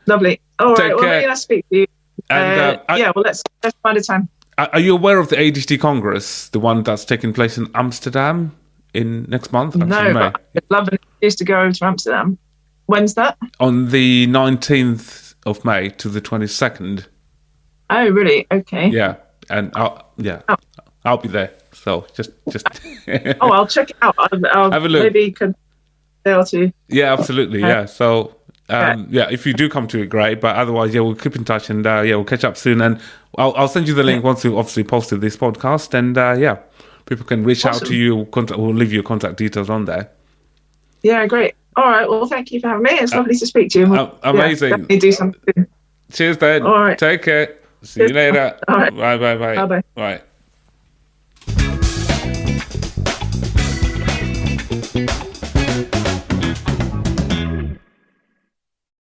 Lovely. All right. Well, I'll speak to you. And let's find a time. Are you aware of the ADHD Congress, the one that's taking place in Amsterdam in next month? No, but I'd love an excuse to go over to Amsterdam. When's that? On the 19th of May to the 22nd. Oh, really? Okay. Yeah, and I'll be there. So just. I'll check it out. I'll have a look. Maybe can day or two. Yeah, absolutely. Yeah. So if you do come to it, great. But otherwise, we'll keep in touch, and we'll catch up soon. And I'll send you the link once we obviously posted this podcast, and people can reach out to you. We'll leave your contact details on there. Yeah, great. All right. Well, thank you for having me. It's lovely to speak to you. Amazing. Definitely do something. Cheers, then. All right. Take care. See you later. All right. Bye. Bye. Bye.